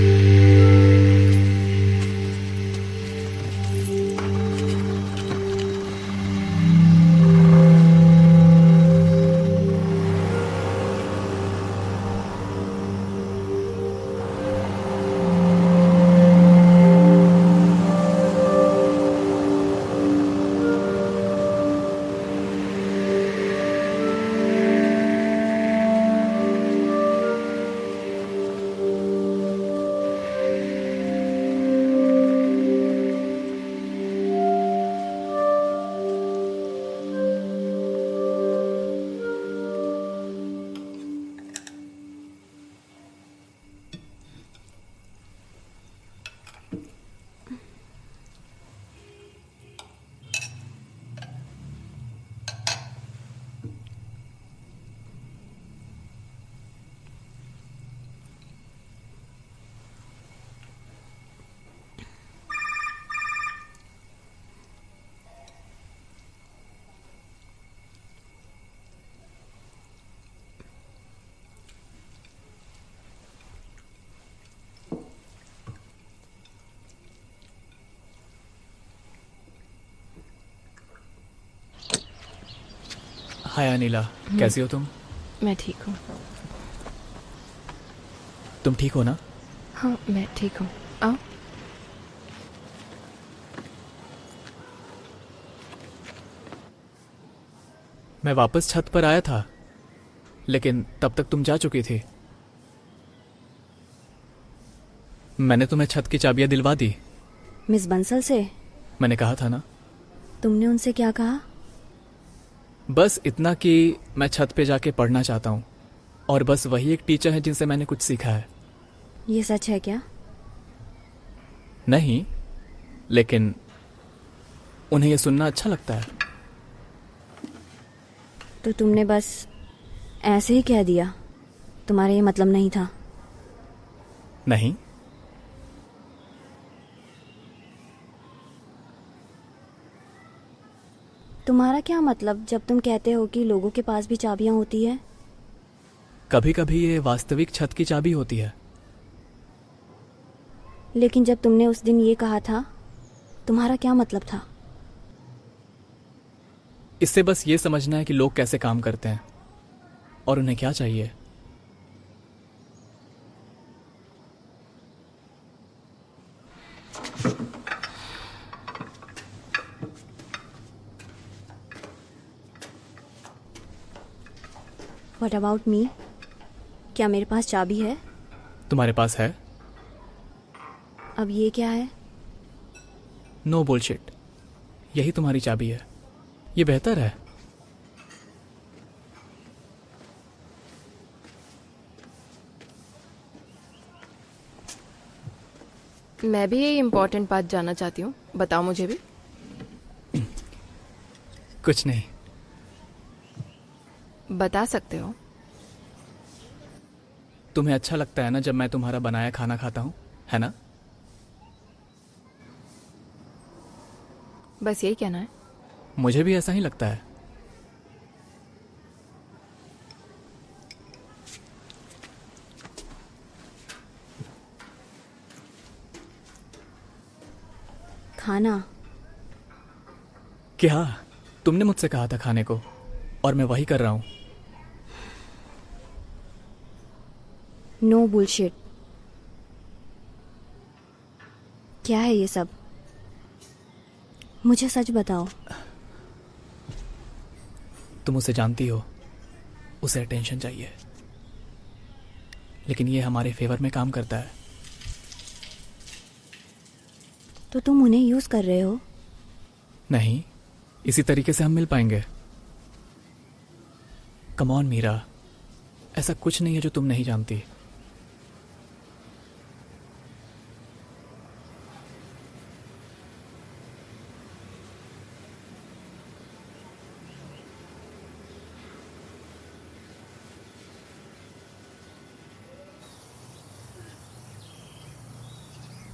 हाय अनिला, कैसी हो तुम? मैं ठीक हूँ। तुम ठीक हो ना? हाँ मैं ठीक हूँ। आओ। मैं वापस छत पर आया था, लेकिन तब तक तुम जा चुकी थी। मैंने तुम्हें छत की चाबियां दिलवा दी। मिस बंसल से? मैंने कहा था ना। तुमने उनसे क्या कहा? बस इतना कि मैं छत पे जाके पढ़ना चाहता हूँ, और बस वही एक टीचर है जिनसे मैंने कुछ सीखा है। ये सच है क्या? नहीं, लेकिन उन्हें ये सुनना अच्छा लगता है। तो तुमने बस ऐसे ही कह दिया? तुम्हारा ये मतलब नहीं था? नहीं। तुम्हारा क्या मतलब जब तुम कहते हो कि लोगों के पास भी चाबियां होती है? कभी कभी ये वास्तविक छत की चाबी होती है। लेकिन जब तुमने उस दिन ये कहा था, तुम्हारा क्या मतलब था? इससे बस ये समझना है कि लोग कैसे काम करते हैं और उन्हें क्या चाहिए। What about me? क्या मेरे पास चाबी है? तुम्हारे पास है? अब ये क्या है? No bullshit. यही तुम्हारी चाबी है। ये बेहतर है। मैं भी ये इम्पोर्टेंट बात जानना चाहती हूँ, बताओ मुझे भी। कुछ नहीं। बता सकते हो? तुम्हें अच्छा लगता है ना जब मैं तुम्हारा बनाया खाना खाता हूँ, है ना? बस यही कहना है? मुझे भी ऐसा ही लगता है। खाना? क्या? तुमने मुझसे कहा था खाने को, और मैं वही कर रहा हूँ। No bullshit. क्या है ये सब? मुझे सच बताओ। तुम उसे जानती हो, उसे अटेंशन चाहिए, लेकिन ये हमारे फेवर में काम करता है। तो तुम उन्हें यूज कर रहे हो? नहीं, इसी तरीके से हम मिल पाएंगे। कम ऑन मीरा, ऐसा कुछ नहीं है जो तुम नहीं जानती।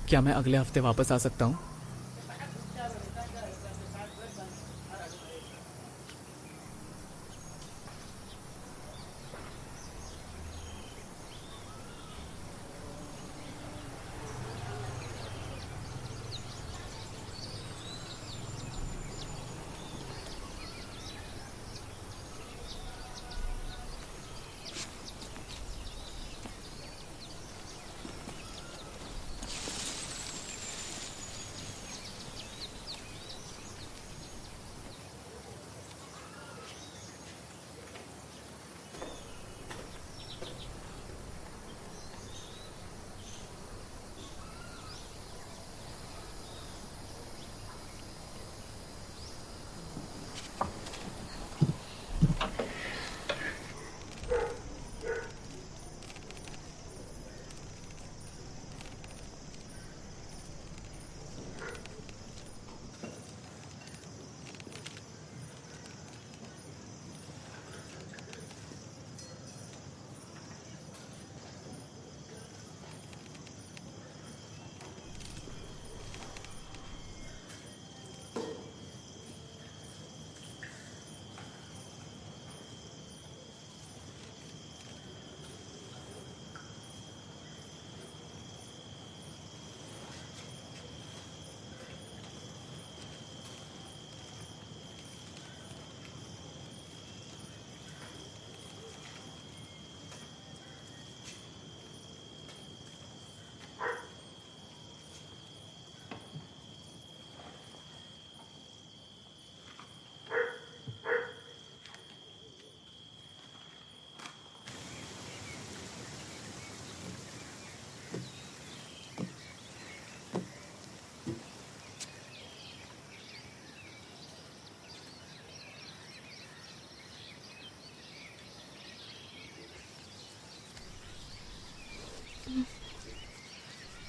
क्या मैं अगले हफ्ते वापस आ सकता हूँ?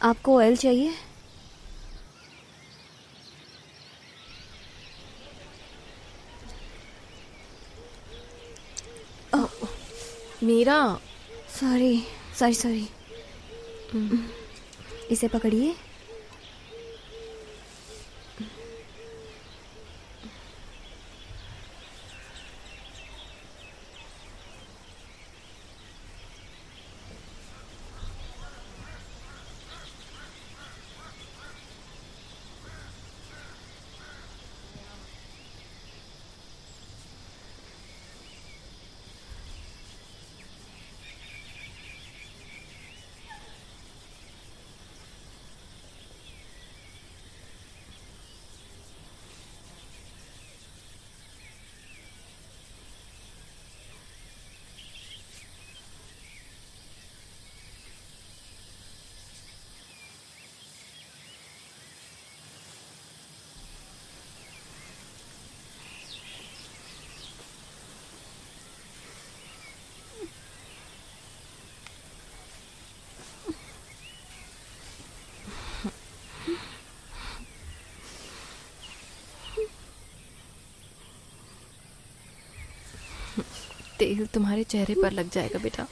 आपको ऑयल चाहिए? Meera, sorry sorry sorry. इसे पकड़िए। तेल तुम्हारे चेहरे पर लग जाएगा बेटा।